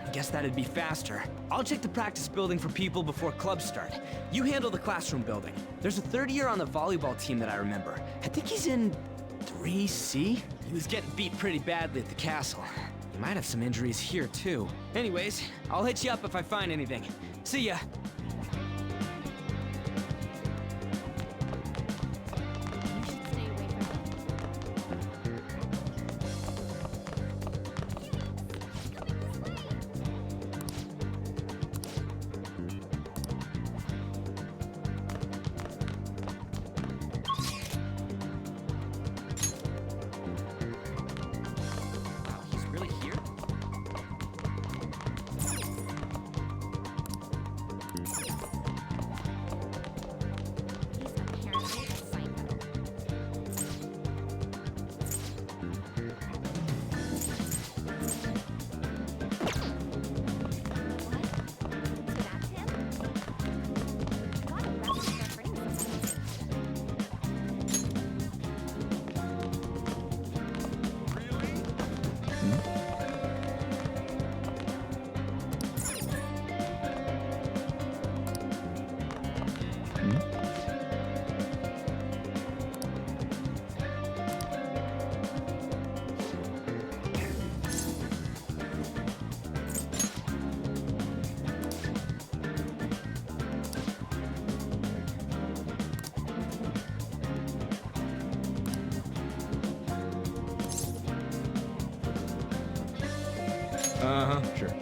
I guess that'd be faster. I'll check the practice building for people before clubs start. You handle the classroom building. There's a third year on the volleyball team that I remember. I think he's in 3C? He was getting beat pretty badly at the castle. He might have some injuries here, too. Anyways, I'll hit you up if I find anything. See ya. Sure.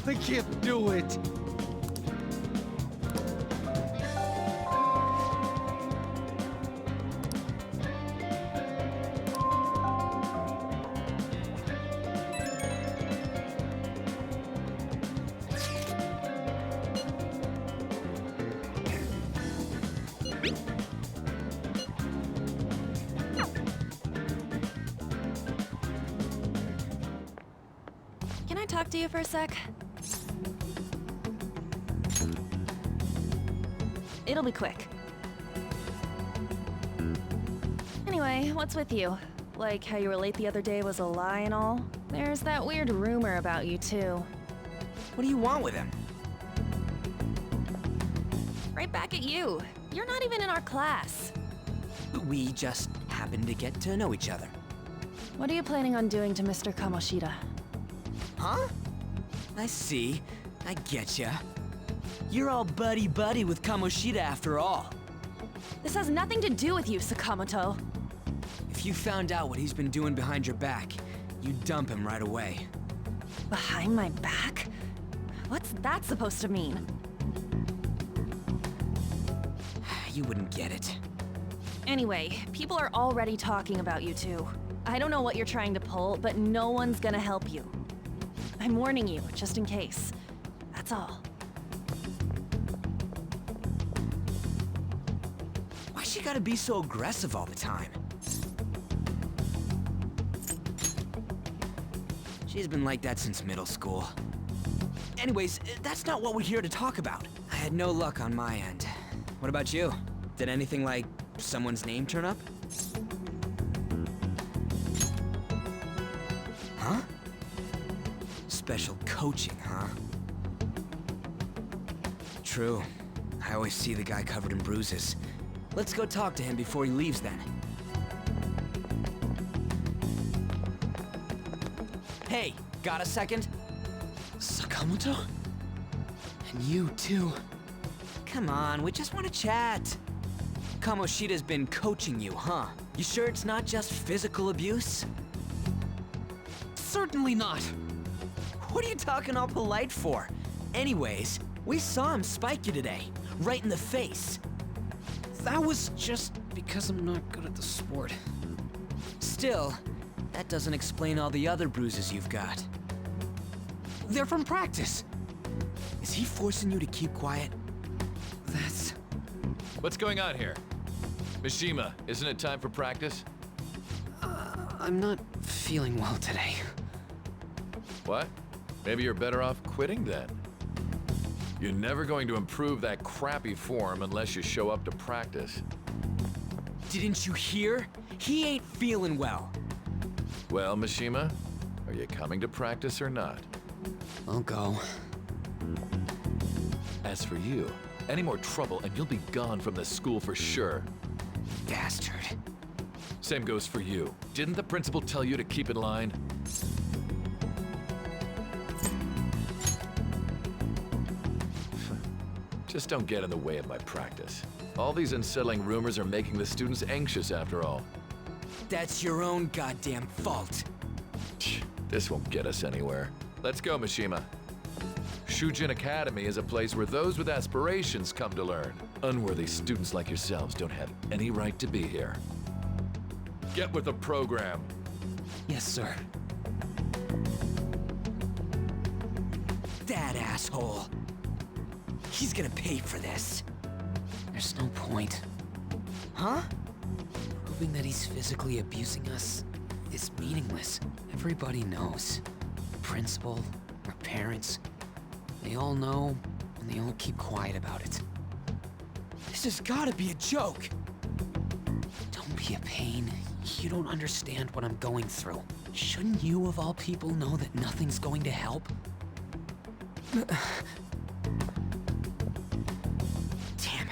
I can't do it. Can I talk to you for a sec? It'll be quick. Anyway, what's with you? Like how you were late the other day was a lie and all? There's that weird rumor about you too. What do you want with him? Right back at you. You're not even in our class. We just happened to get to know each other. What are you planning on doing to Mr. Kamoshida? Huh? I see. I getcha. You're all buddy-buddy with Kamoshida after all. This has nothing to do with you, Sakamoto. If you found out what he's been doing behind your back, you'd dump him right away. Behind my back? What's that supposed to mean? You wouldn't get it. Anyway, people are already talking about you two. I don't know what you're trying to pull, but no one's gonna help you. I'm warning you, just in case. That's all. Why she gotta be so aggressive all the time? She's been like that since middle school. Anyways, that's not what we're here to talk about. I had no luck on my end. What about you? Did anything like someone's name turn up? Huh? Special coaching, huh? True. I always see the guy covered in bruises. Let's go talk to him before he leaves then. Hey, got a second? Sakamoto? And you too. Come on, we just want to chat. Kamoshida's been coaching you, huh? You sure it's not just physical abuse? Certainly not. What are you talking all polite for? Anyways, we saw him spike you today, right in the face. That was just because I'm not good at the sport. Still, that doesn't explain all the other bruises you've got. They're from practice. Is he forcing you to keep quiet? That's... What's going on here? Mishima, isn't it time for practice? I'm not feeling well today. What? Maybe you're better off quitting then. You're never going to improve that crappy form unless you show up to practice. Didn't you hear? He ain't feeling well. Well, Mishima, are you coming to practice or not? I'll go. As for you, any more trouble and you'll be gone from this school for sure. Bastard. Same goes for you. Didn't the principal tell you to keep in line? Just don't get in the way of my practice. All these unsettling rumors are making the students anxious after all. That's your own goddamn fault. This won't get us anywhere. Let's go, Mishima. Shujin Academy is a place where those with aspirations come to learn. Unworthy students like yourselves don't have any right to be here. Get with the program. Yes, sir. That asshole. He's gonna pay for this. There's no point. Huh? Proving that he's physically abusing us is meaningless. Everybody knows. The principal, our parents, they all know, and they all keep quiet about it. This has gotta be a joke! Don't be a pain. You don't understand what I'm going through. Shouldn't you, of all people, know that nothing's going to help? Damn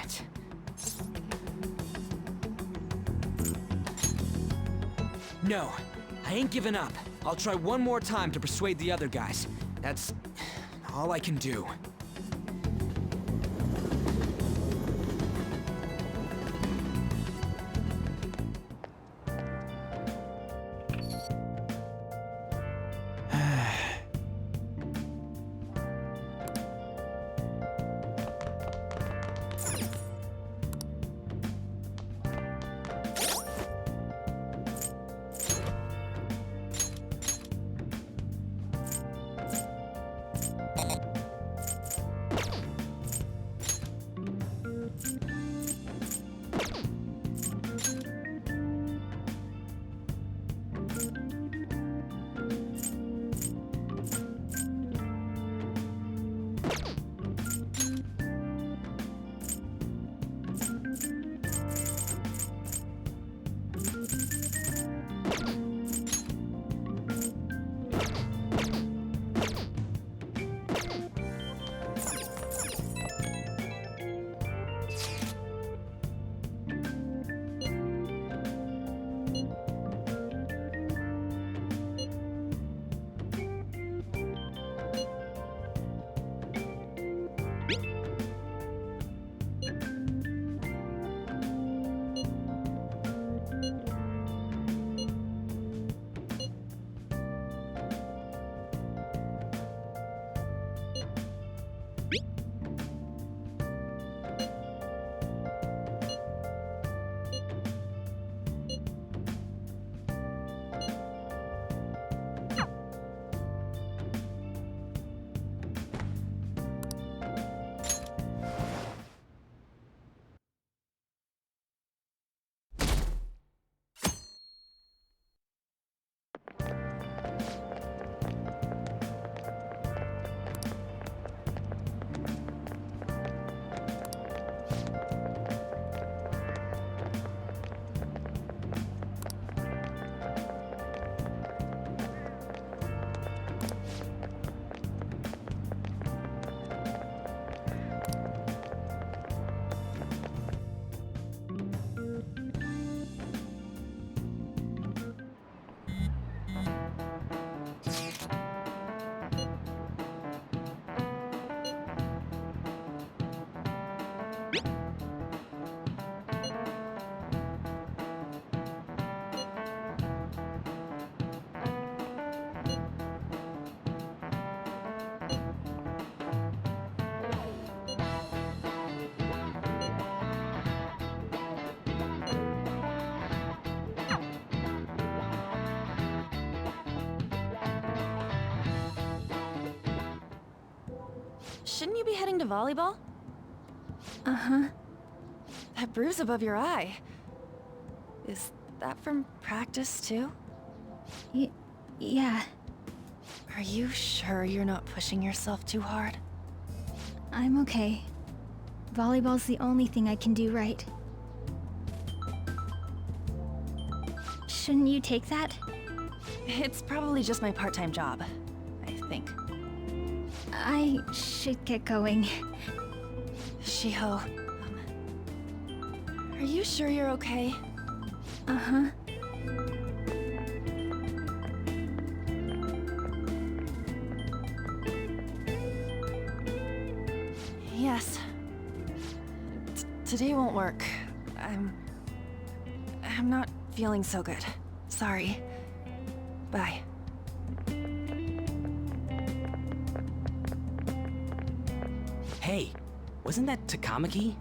it. No, I ain't giving up. I'll try one more time to persuade the other guys. That's all I can do. Shouldn't you be heading to volleyball? Uh-huh. That bruise above your eye. Is that from practice, too? Yeah. Are you sure you're not pushing yourself too hard? I'm okay. Volleyball's the only thing I can do right. Shouldn't you take that? It's probably just my part-time job, I think. I should get going. Shiho, are you sure you're okay? Uh-huh. Yes. Today won't work. I'm not feeling so good. Sorry. Bye. Hey, wasn't that Takamaki?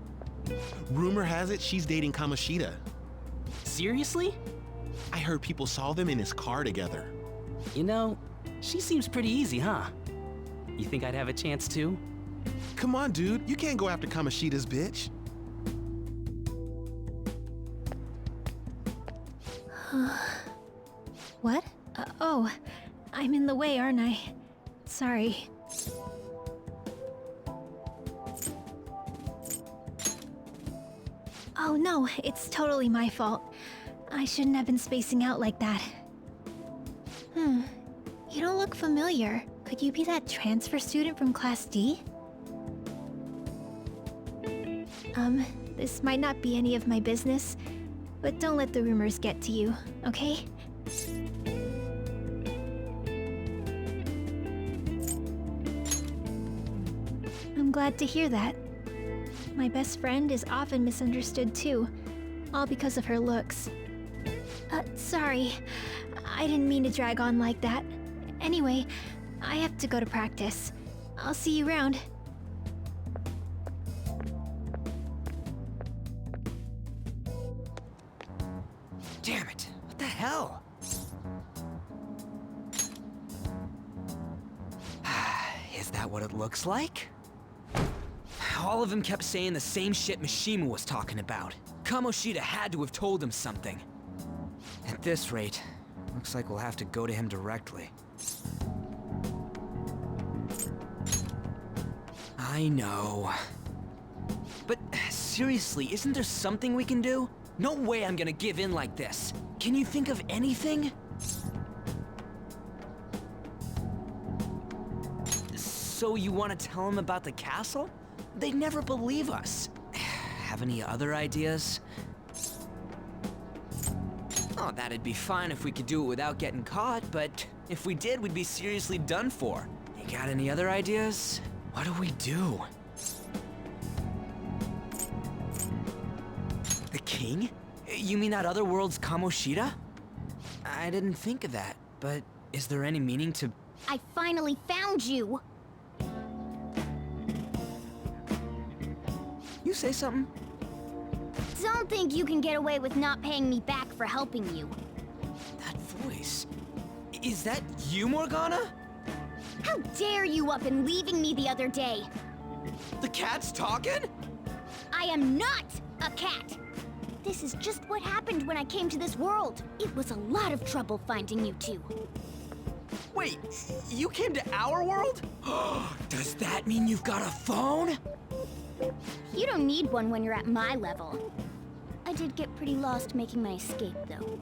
Rumor has it she's dating Kamoshida. Seriously? I heard people saw them in his car together. You know, she seems pretty easy, huh? You think I'd have a chance too? Come on, dude. You can't go after Kamoshida's bitch. What? Oh, I'm in the way, aren't I? Sorry. Oh no, it's totally my fault. I shouldn't have been spacing out like that. You don't look familiar. Could you be that transfer student from Class D? This might not be any of my business, but don't let the rumors get to you, okay? I'm glad to hear that. My best friend is often misunderstood too, all because of her looks. Sorry. I didn't mean to drag on like that. Anyway, I have to go to practice. I'll see you around. Damn it! What the hell? Is that what it looks like? All of them kept saying the same shit Mishima was talking about. Kamoshida had to have told him something. At this rate, looks like we'll have to go to him directly. I know. But seriously, isn't there something we can do? No way I'm gonna give in like this. Can you think of anything? So you want to tell them about the castle? They'd never believe us. Have any other ideas? Oh, that'd be fine if we could do it without getting caught, but if we did, we'd be seriously done for. You got any other ideas? What do we do? The king? You mean that other world's Kamoshida? I didn't think of that, but is there any meaning to... I finally found you! You say something? Don't think you can get away with not paying me back for helping you. That voice... Is that you, Morgana? How dare you up and leaving me the other day? The cat's talking? I am not a cat! This is just what happened when I came to this world. It was a lot of trouble finding you two. Wait, you came to our world? Does that mean you've got a phone? You don't need one when you're at my level. I did get pretty lost making my escape, though.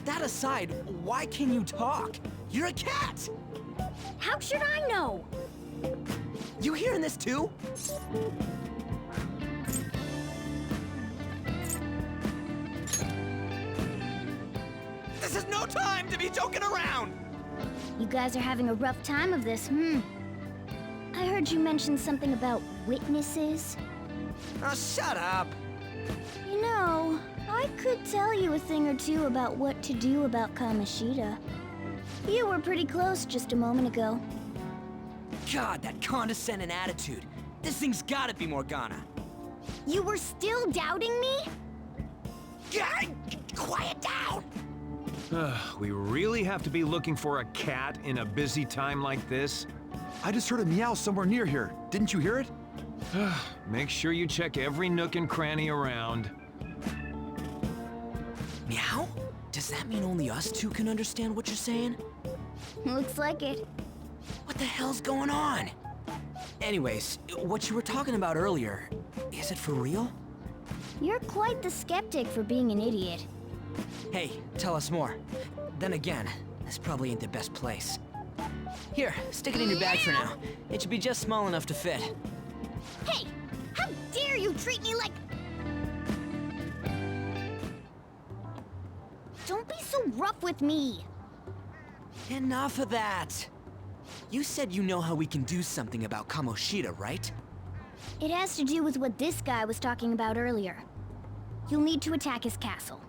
That aside, why can you talk? You're a cat! How should I know? You hearing this too? This is no time to be joking around! You guys are having a rough time of this, I heard you mention something about witnesses. Oh, shut up! You know, I could tell you a thing or two about what to do about Kamoshida. You were pretty close just a moment ago. God, that condescending attitude. This thing's gotta be Morgana. You were still doubting me? Quiet down! We really have to be looking for a cat in a busy time like this? I just heard a meow somewhere near here. Didn't you hear it? Make sure you check every nook and cranny around. Meow? Does that mean only us two can understand what you're saying? Looks like it. What the hell's going on? Anyways, what you were talking about earlier, is it for real? You're quite the skeptic for being an idiot. Hey, tell us more. Then again, this probably ain't the best place. Here, stick it in your bag for now. It should be just small enough to fit. Hey! How dare you treat me like... Don't be so rough with me! Enough of that! You said you know how we can do something about Kamoshida, right? It has to do with what this guy was talking about earlier. You'll need to attack his castle.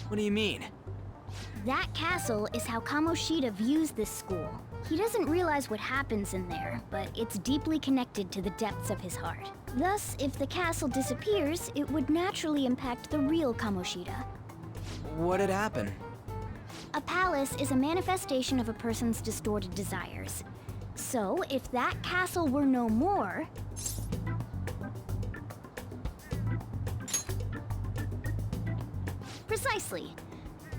What do you mean? That castle is how Kamoshida views this school. He doesn't realize what happens in there, but it's deeply connected to the depths of his heart. Thus, if the castle disappears, it would naturally impact the real Kamoshida. What'd happen? A palace is a manifestation of a person's distorted desires. So, if that castle were no more... Precisely.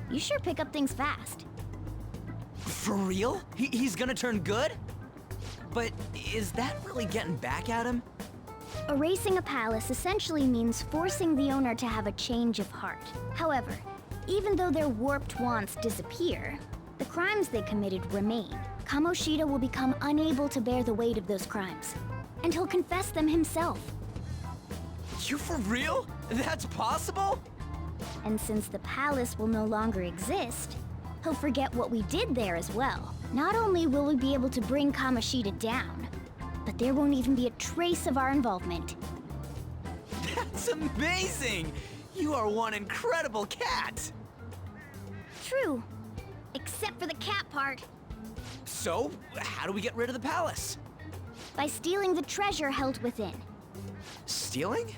You sure pick up things fast. For real? He's gonna turn good? But is that really getting back at him? Erasing a palace essentially means forcing the owner to have a change of heart. However, even though their warped wants disappear, the crimes they committed remain. Kamoshida will become unable to bear the weight of those crimes, and he'll confess them himself. You for real? That's possible? And since the palace will no longer exist, he'll forget what we did there as well. Not only will we be able to bring Kamoshida down, but there won't even be a trace of our involvement. That's amazing! You are one incredible cat! True. Except for the cat part. So, how do we get rid of the palace? By stealing the treasure held within. Stealing?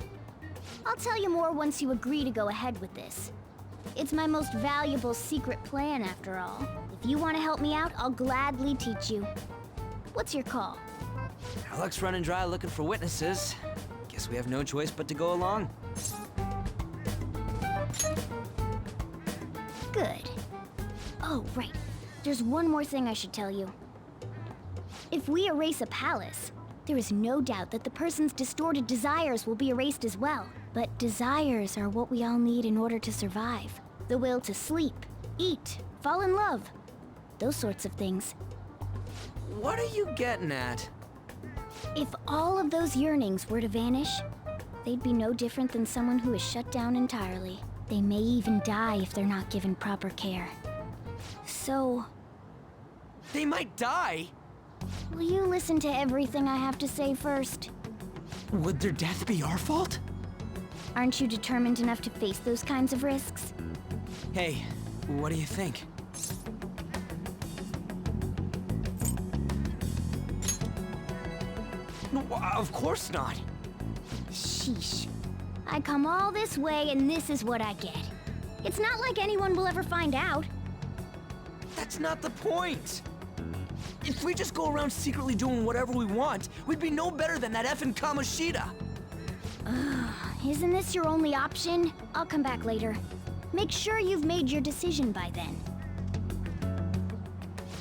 I'll tell you more once you agree to go ahead with this. It's my most valuable secret plan, after all. If you want to help me out, I'll gladly teach you. What's your call? Our luck's running dry looking for witnesses. Guess we have no choice but to go along. Good. Oh, right. There's one more thing I should tell you. If we erase a palace, there is no doubt that the person's distorted desires will be erased as well. But desires are what we all need in order to survive. The will to sleep, eat, fall in love. Those sorts of things. What are you getting at? If all of those yearnings were to vanish, they'd be no different than someone who is shut down entirely. They may even die if they're not given proper care. So... They might die? Will you listen to everything I have to say first? Would their death be our fault? Aren't you determined enough to face those kinds of risks? Hey, what do you think? No, of course not. Sheesh. I come all this way and this is what I get. It's not like anyone will ever find out. That's not the point. If we just go around secretly doing whatever we want, we'd be no better than that effing Kamoshida. Isn't this your only option? I'll come back later. Make sure you've made your decision by then.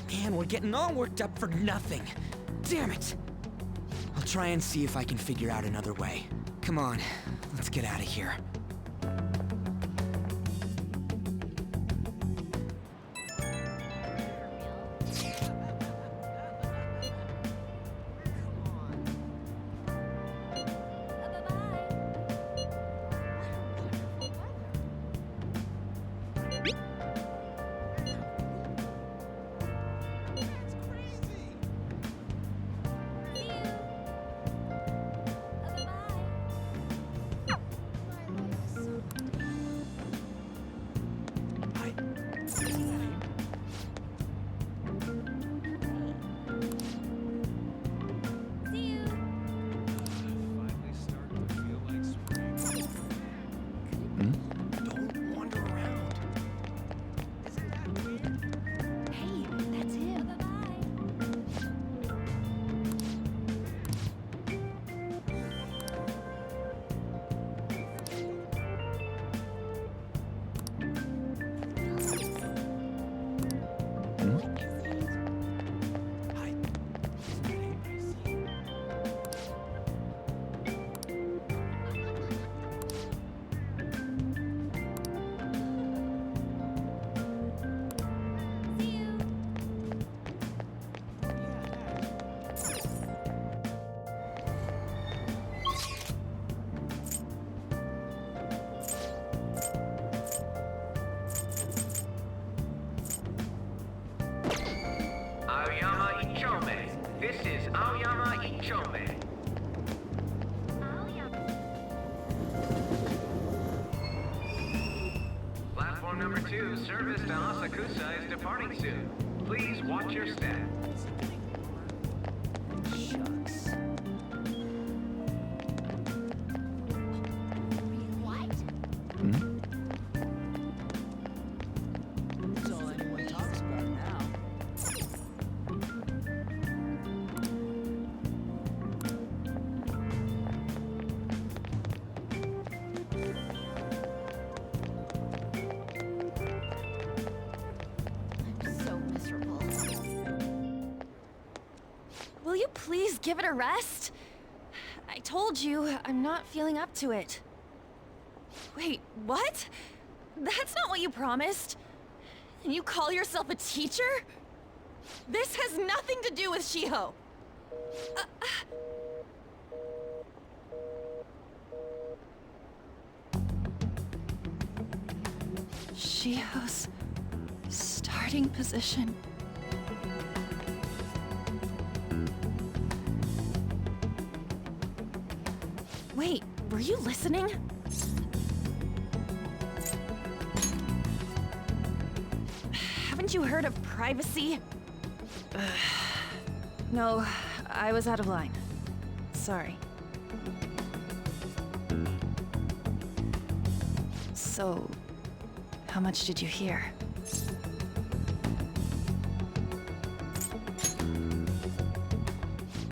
Man, we're getting all worked up for nothing. Damn it. I'll try and see if I can figure out another way. Come on, let's get out of here. Aoyama Ichome. This is Aoyama Ichome. Platform number 2, service to Asakusa is departing soon. Please watch your step. give it a rest? I told you, I'm not feeling up to it. Wait, what? That's not what you promised. And you call yourself a teacher? This has nothing to do with Shiho. Shiho's starting position. Wait, were you listening? Haven't you heard of privacy? No, I was out of line. Sorry. So, how much did you hear?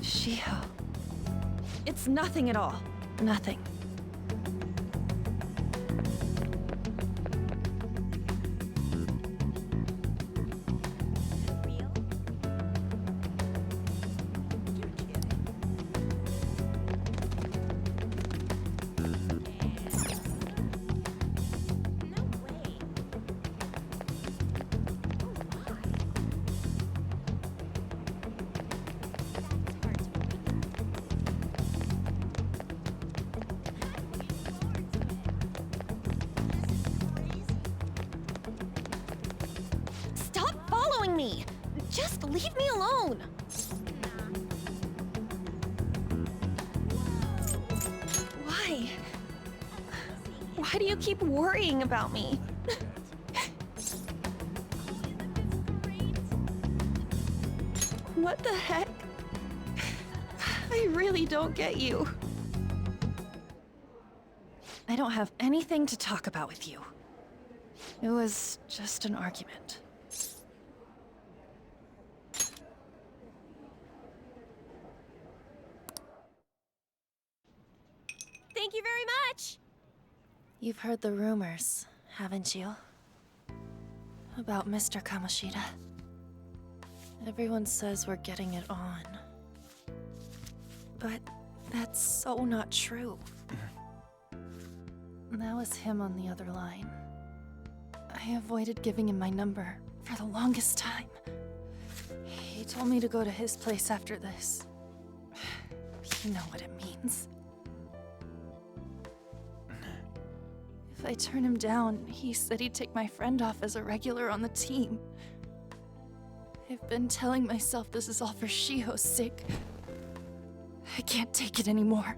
Shiho. It's nothing at all. Nothing. Me. Just leave me alone. Why? Why do you keep worrying about me? What the heck? I really don't get you. I don't have anything to talk about with you. It was just an argument. Thank you very much! You've heard the rumors, haven't you? About Mr. Kamoshida. Everyone says we're getting it on. But that's so not true. That was him on the other line. I avoided giving him my number for the longest time. He told me to go to his place after this. You know what it means. If I turn him down, he said he'd take my friend off as a regular on the team. I've been telling myself this is all for Shiho's sake. I can't take it anymore.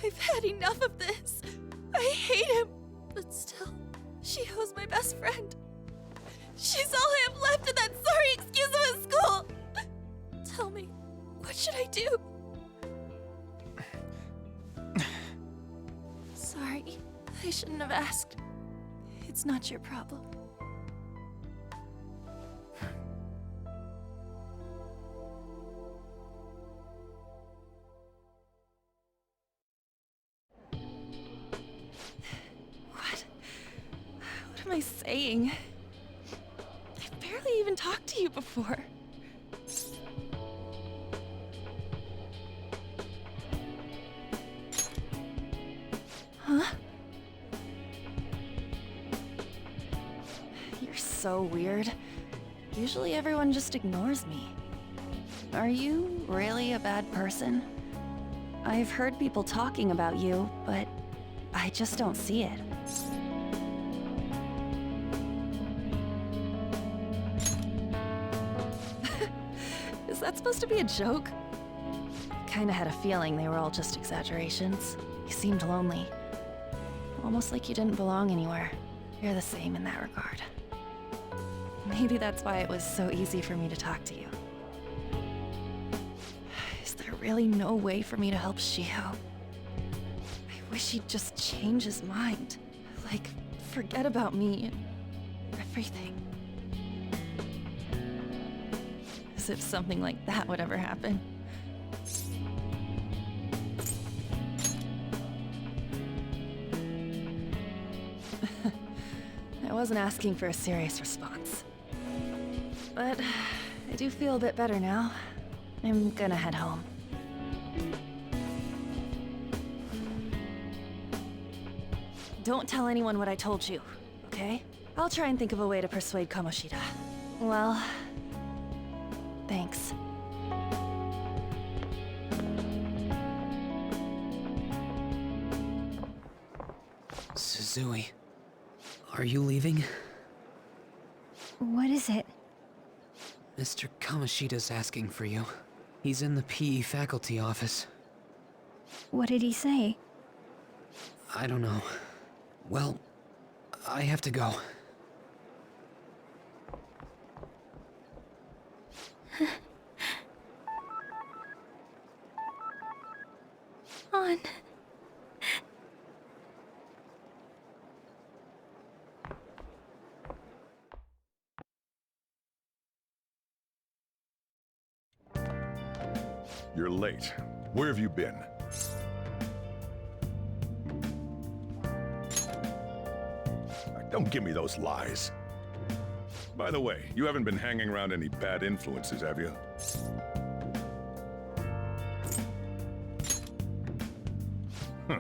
I've had enough of this. I hate him. But still, Shiho's my best friend. She's all I have left in that sorry excuse of a school. Tell me, what should I do? Sorry, I shouldn't have asked. It's not your problem. What am I saying? I've barely even talked to you before. Huh? You're so weird. Usually everyone just ignores me. Are you really a bad person? I've heard people talking about you, but I just don't see it. Is that supposed to be a joke? Kinda had a feeling they were all just exaggerations. You seemed lonely. Almost like you didn't belong anywhere. You're the same in that regard. Maybe that's why it was so easy for me to talk to you. Is there really no way for me to help Shiho? I wish he'd just change his mind. Like, forget about me and everything. As if something like that would ever happen. I wasn't asking for a serious response. but I do feel a bit better now. I'm gonna head home. Don't tell anyone what I told you, okay? I'll try and think of a way to persuade Kamoshida. Well, thanks. Suzui, are you leaving? What is it? Mr. Kamoshida's asking for you. He's in the PE faculty office. What did he say? I don't know. Well, I have to go. On. You're late. Where have you been? Don't give me those lies. By the way, you haven't been hanging around any bad influences, have you? Huh.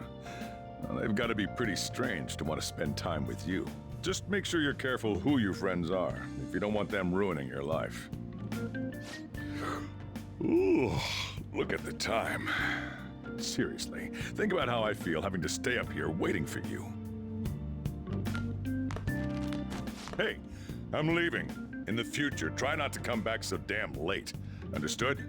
Well, they've got to be pretty strange to want to spend time with you. Just make sure you're careful who your friends are, if you don't want them ruining your life. Ooh, look at the time. Seriously, think about how I feel having to stay up here waiting for you. Hey, I'm leaving. In the future, try not to come back so damn late. Understood?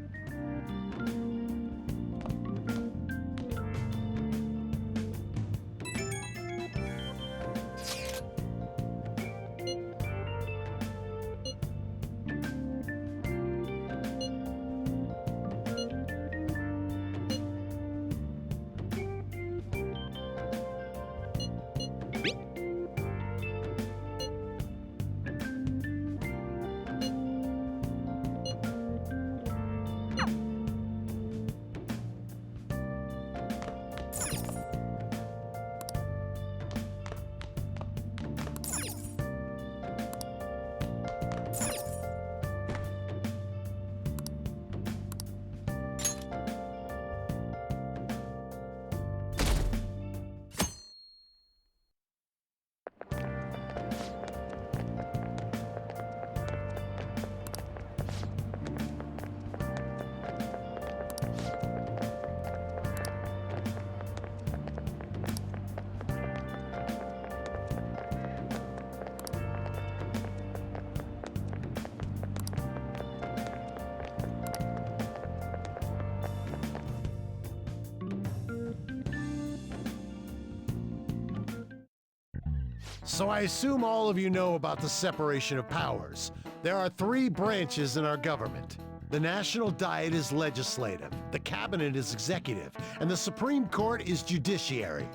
So I assume all of you know about the separation of powers. There are 3 branches in our government. The National Diet is legislative, the Cabinet is executive, and the Supreme Court is judiciary.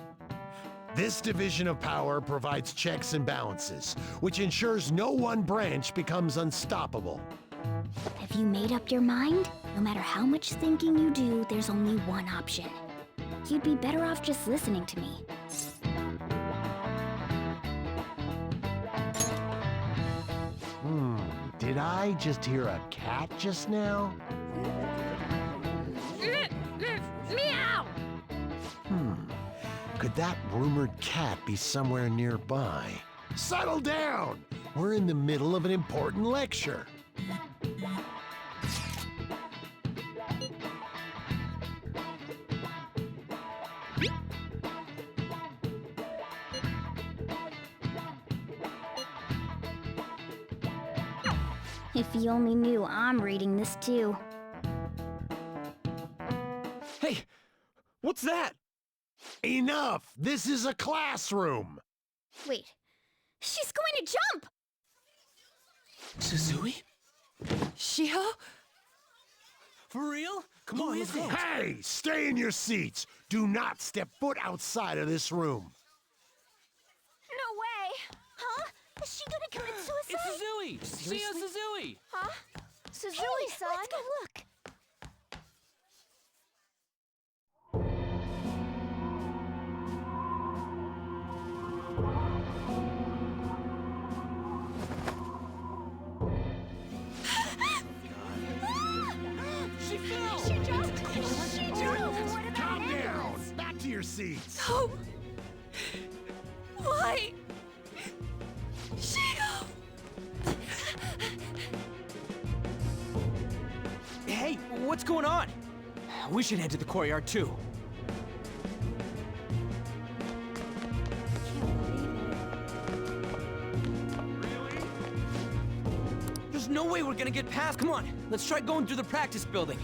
This division of power provides checks and balances, which ensures no one branch becomes unstoppable. Have you made up your mind? No matter how much thinking you do, there's only one option. You'd be better off just listening to me. Did I just hear a cat just now? Meow! Could that rumored cat be somewhere nearby? Settle down! We're in the middle of an important lecture. If you only knew I'm reading this too. Hey, what's that? Enough! This is a classroom! Wait, she's going to jump! Suzui? Shiho? For real? Come on, let's go. Hey, stay in your seats! Do not step foot outside of this room. No way! Huh? Is she gonna commit suicide? It's Suzui! Seriously? Suzui! Huh? Suzui-san! Let's go look! seats. No! Why? Shio! Hey, what's going on? We should head to the courtyard too. There's no way we're gonna get past. Come on, let's try going through the practice building.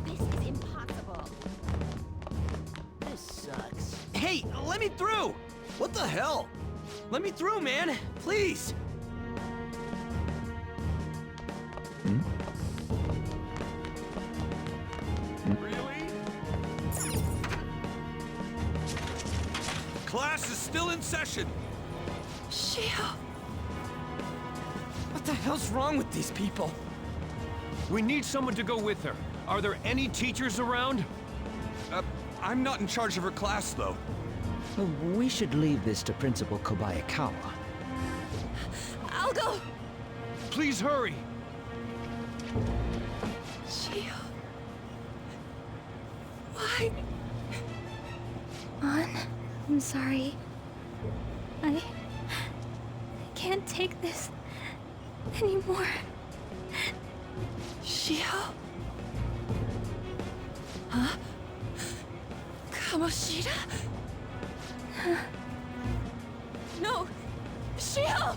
This is impossible. This sucks. Hey, let me through! What the hell? Let me through, man! Please! Class is still in session. Shio! What the hell's wrong with these people? We need someone to go with her. Are there any teachers around? I'm not in charge of her class, though. We should leave this to Principal Kobayakawa. I'll go! Please hurry! Shio... Why? An, I'm sorry. I can't take this anymore. Shio? Huh? Kamoshida? No! Shio!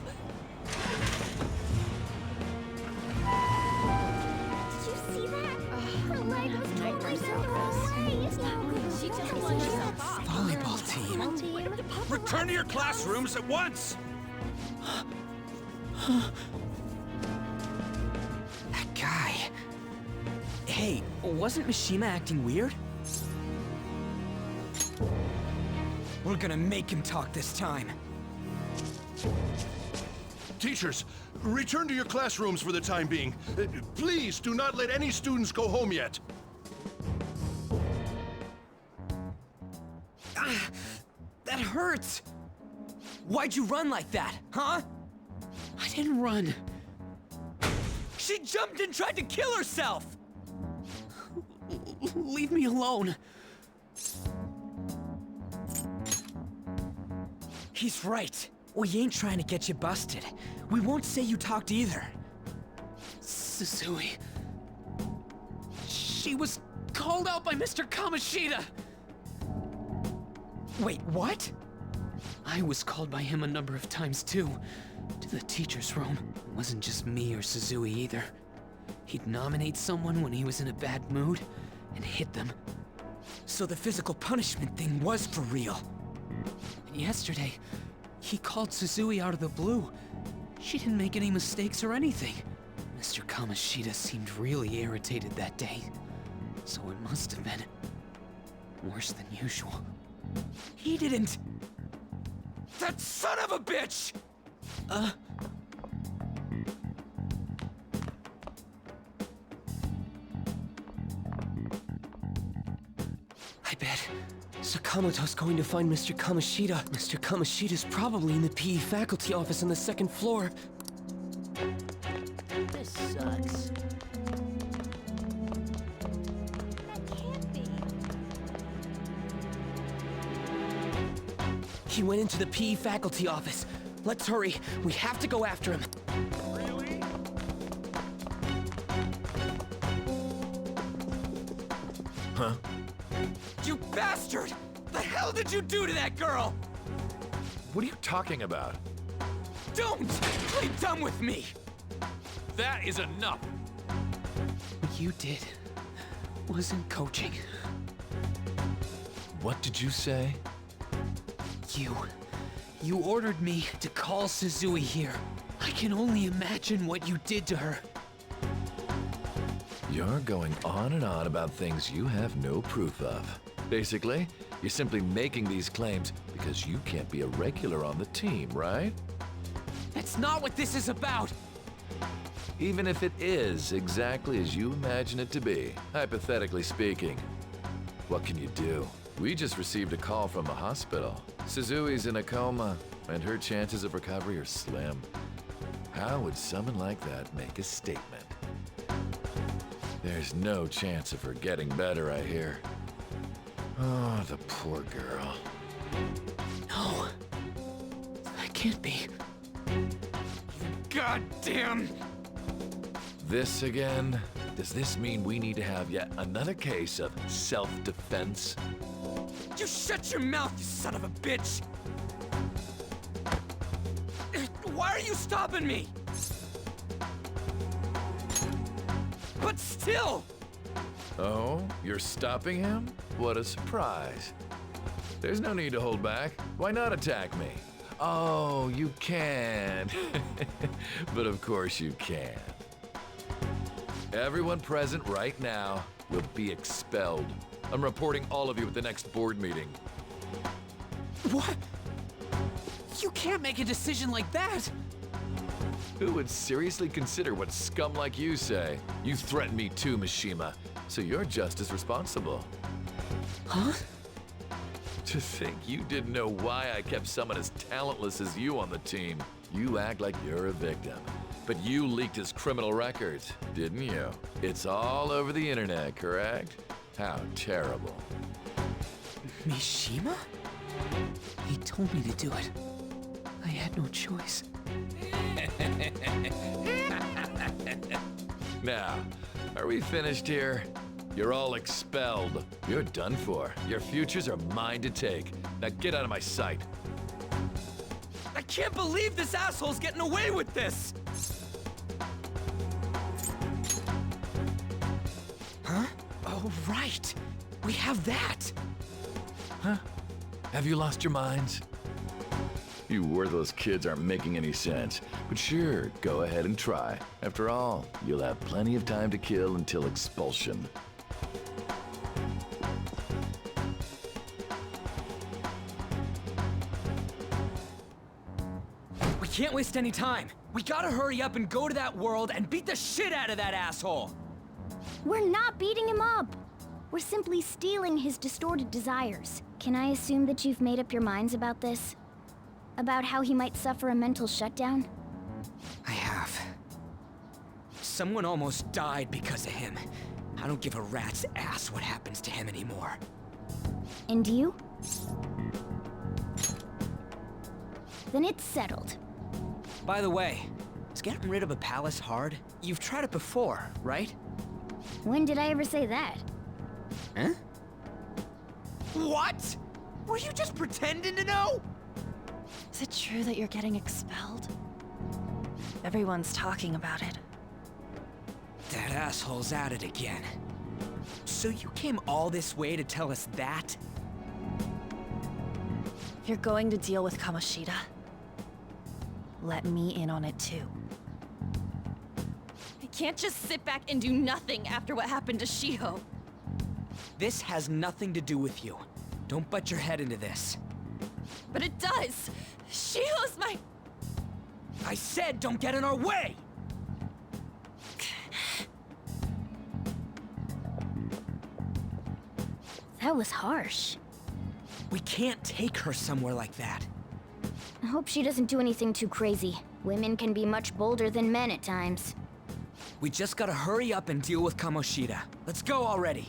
Did you see that? Her leg was totally the wrong way. She just flung herself off. Volleyball team. Return to your classrooms at once! That guy. Hey, wasn't Mishima acting weird? We're gonna make him talk this time. Teachers, return to your classrooms for the time being. Please do not let any students go home yet. That hurts! Why'd you run like that, huh? I didn't run. She jumped and tried to kill herself! Leave me alone. He's right. We ain't trying to get you busted. We won't say you talked either. Susui. She was called out by Mr. Kamoshida. Wait, what? I was called by him a number of times too. To the teacher's room. It wasn't just me or Susui either. He'd nominate someone when he was in a bad mood and hit them. So the physical punishment thing was for real. And yesterday, he called Susui out of the blue. She didn't make any mistakes or anything. Mr. Kamoshida seemed really irritated that day. So it must have been worse than usual. He didn't. That son of a bitch! I bet Sakamoto's going to find Mr. Kamoshida. Mr. Kamoshida's probably in the PE faculty office on the second floor. This sucks. He went into the PE faculty office. Let's hurry. We have to go after him. Really? Huh? You bastard! The hell did you do to that girl? What are you talking about? Don't play dumb with me! That is enough! What you did wasn't coaching. What did you say? You ordered me to call Susui here. I can only imagine what you did to her. You're going on and on about things you have no proof of. Basically, you're simply making these claims because you can't be a regular on the team, right? That's not what this is about. Even if it is exactly as you imagine it to be, hypothetically speaking. What can you do? We just received a call from the hospital. Suzui's in a coma, and her chances of recovery are slim. How would someone like that make a statement? There's no chance of her getting better, I hear. Oh, the poor girl. No. That can't be. Goddamn! This again? Does this mean we need to have yet another case of self-defense? You shut your mouth, you son of a bitch! Why are you stopping me? But still! Oh, you're stopping him? What a surprise. There's no need to hold back. Why not attack me? Oh, you can. But of course you can. Everyone present right now will be expelled. I'm reporting all of you at the next board meeting. What? You can't make a decision like that! Who would seriously consider what scum like you say? You threatened me too, Mishima, so you're just as responsible. Huh? To think you didn't know why I kept someone as talentless as you on the team. You act like you're a victim. But you leaked his criminal records, didn't you? It's all over the internet, correct? How terrible. Mishima? He told me to do it. I had no choice. Now, are we finished here? You're all expelled. You're done for. Your futures are mine to take. Now get out of my sight. I can't believe this asshole's getting away with this! Huh? Oh, right. We have that. Huh? Have you lost your minds? You worthless kids aren't making any sense. But sure, go ahead and try. After all, you'll have plenty of time to kill until expulsion. We can't waste any time. We gotta hurry up and go to that world and beat the shit out of that asshole. We're not beating him up. We're simply stealing his distorted desires. Can I assume that you've made up your minds about this? About how he might suffer a mental shutdown? I have. Someone almost died because of him. I don't give a rat's ass what happens to him anymore. And you? Then it's settled. By the way, is getting rid of a palace hard? You've tried it before, right? When did I ever say that? Huh? What? Were you just pretending to know? Is it true that you're getting expelled? Everyone's talking about it. That asshole's at it again. So you came all this way to tell us that? If you're going to deal with Kamoshida, let me in on it too. I can't just sit back and do nothing after what happened to Shiho. This has nothing to do with you. Don't butt your head into this. But it does! Shiho's my... I said don't get in our way! That was harsh. We can't take her somewhere like that. I hope she doesn't do anything too crazy. Women can be much bolder than men at times. We just gotta hurry up and deal with Kamoshida. Let's go already.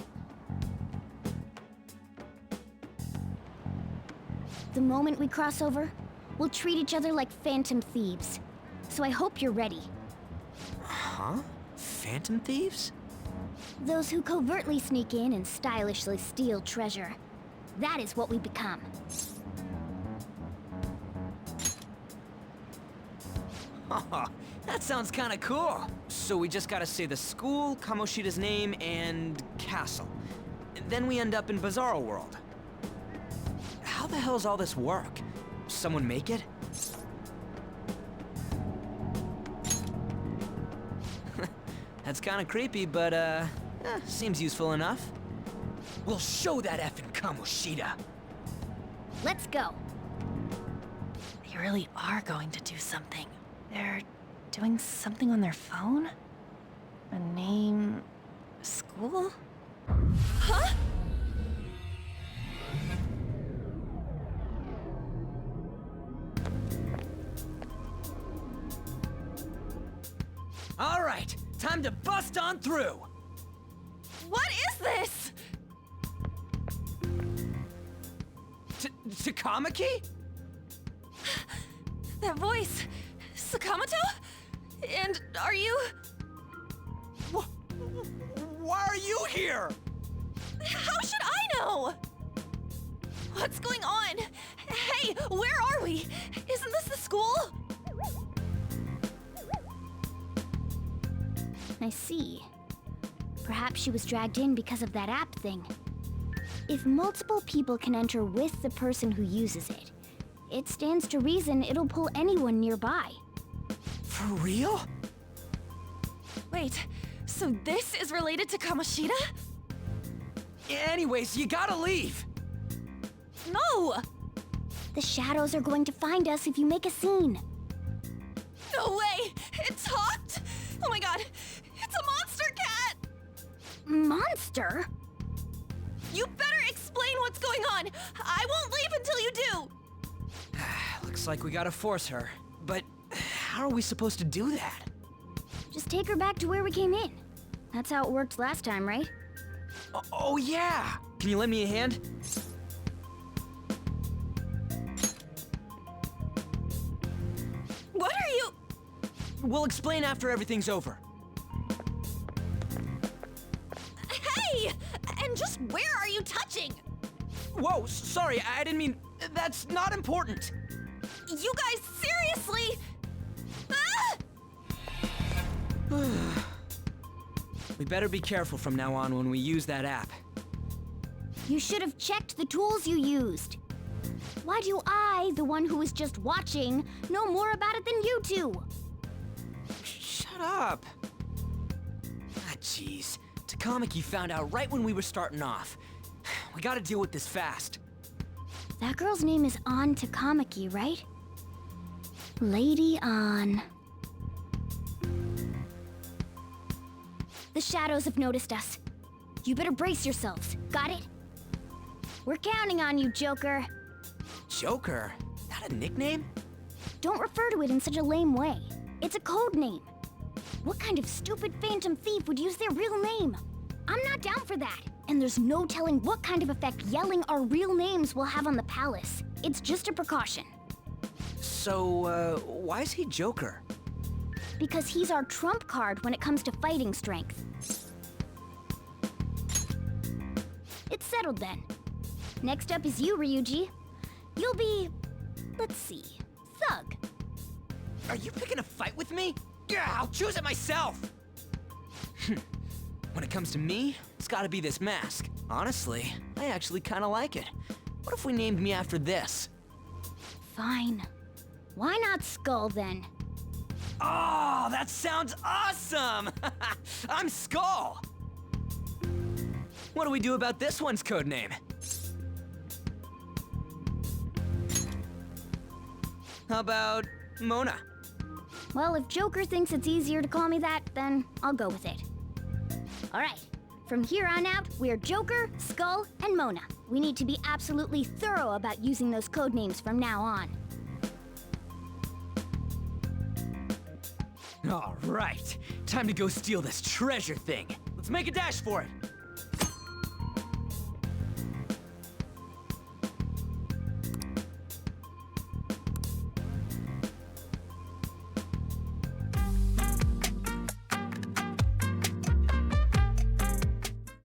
The moment we cross over, we'll treat each other like phantom thieves. So I hope you're ready. Huh? Phantom thieves? Those who covertly sneak in and stylishly steal treasure. That is what we become. That sounds kinda cool. So we just gotta say the school, Kamoshida's name, and castle. Then we end up in Bizarro World. How the hell's all this work? Someone make it? That's kinda creepy, but seems useful enough. We'll show that effing Kamoshida. Let's go. They really are going to do something. They're doing something on their phone? A name... a school? Huh? All right, time to bust on through. What is this? Takamaki? That voice... Sakamoto? And are you... Why are you here? How should I know? What's going on? Hey, where are we? Isn't this the school? I see. Perhaps she was dragged in because of that app thing. If multiple people can enter with the person who uses it, it stands to reason it'll pull anyone nearby. For real? Wait, so this is related to Kamoshida? Anyways, you gotta leave. No! The shadows are going to find us if you make a scene. No way! It talked? Oh my god, it's a monster cat! Monster? You better explain what's going on! I won't leave until you do! Looks like we gotta force her. But how are we supposed to do that? Just take her back to where we came in. That's how it worked last time, right? Oh yeah! Can you lend me a hand? What are you... We'll explain after everything's over. Hey! And just where are you touching? Whoa, sorry, I didn't mean... That's not important. You guys, seriously? Ah! We better be careful from now on when we use that app. You should have checked the tools you used. Why do I, the one who was just watching, know more about it than you two? Shut up. Ah, jeez. Takamaki found out right when we were starting off. We gotta deal with this fast. That girl's name is An Takamaki, right? Lady An. The shadows have noticed us. You better brace yourselves. Got it? We're counting on you, Joker. Joker? That a nickname? Don't refer to it in such a lame way. It's a code name. What kind of stupid phantom thief would use their real name? I'm not down for that. And there's no telling what kind of effect yelling our real names will have on the palace. It's just a precaution. So, why is he Joker? Because he's our trump card when it comes to fighting strength. It's settled then. Next up is you, Ryuji. You'll be... let's see... Thug. Are you picking a fight with me? Yeah, I'll choose it myself! When it comes to me, it's gotta be this mask. Honestly, I actually kinda like it. What if we named me after this? Fine. Why not Skull, then? Oh, that sounds awesome! I'm Skull! What do we do about this one's codename? How about Mona? Well, if Joker thinks it's easier to call me that, then I'll go with it. All right. From here on out, we're Joker, Skull, and Mona. We need to be absolutely thorough about using those codenames from now on. All right. Time to go steal this treasure thing. Let's make a dash for it.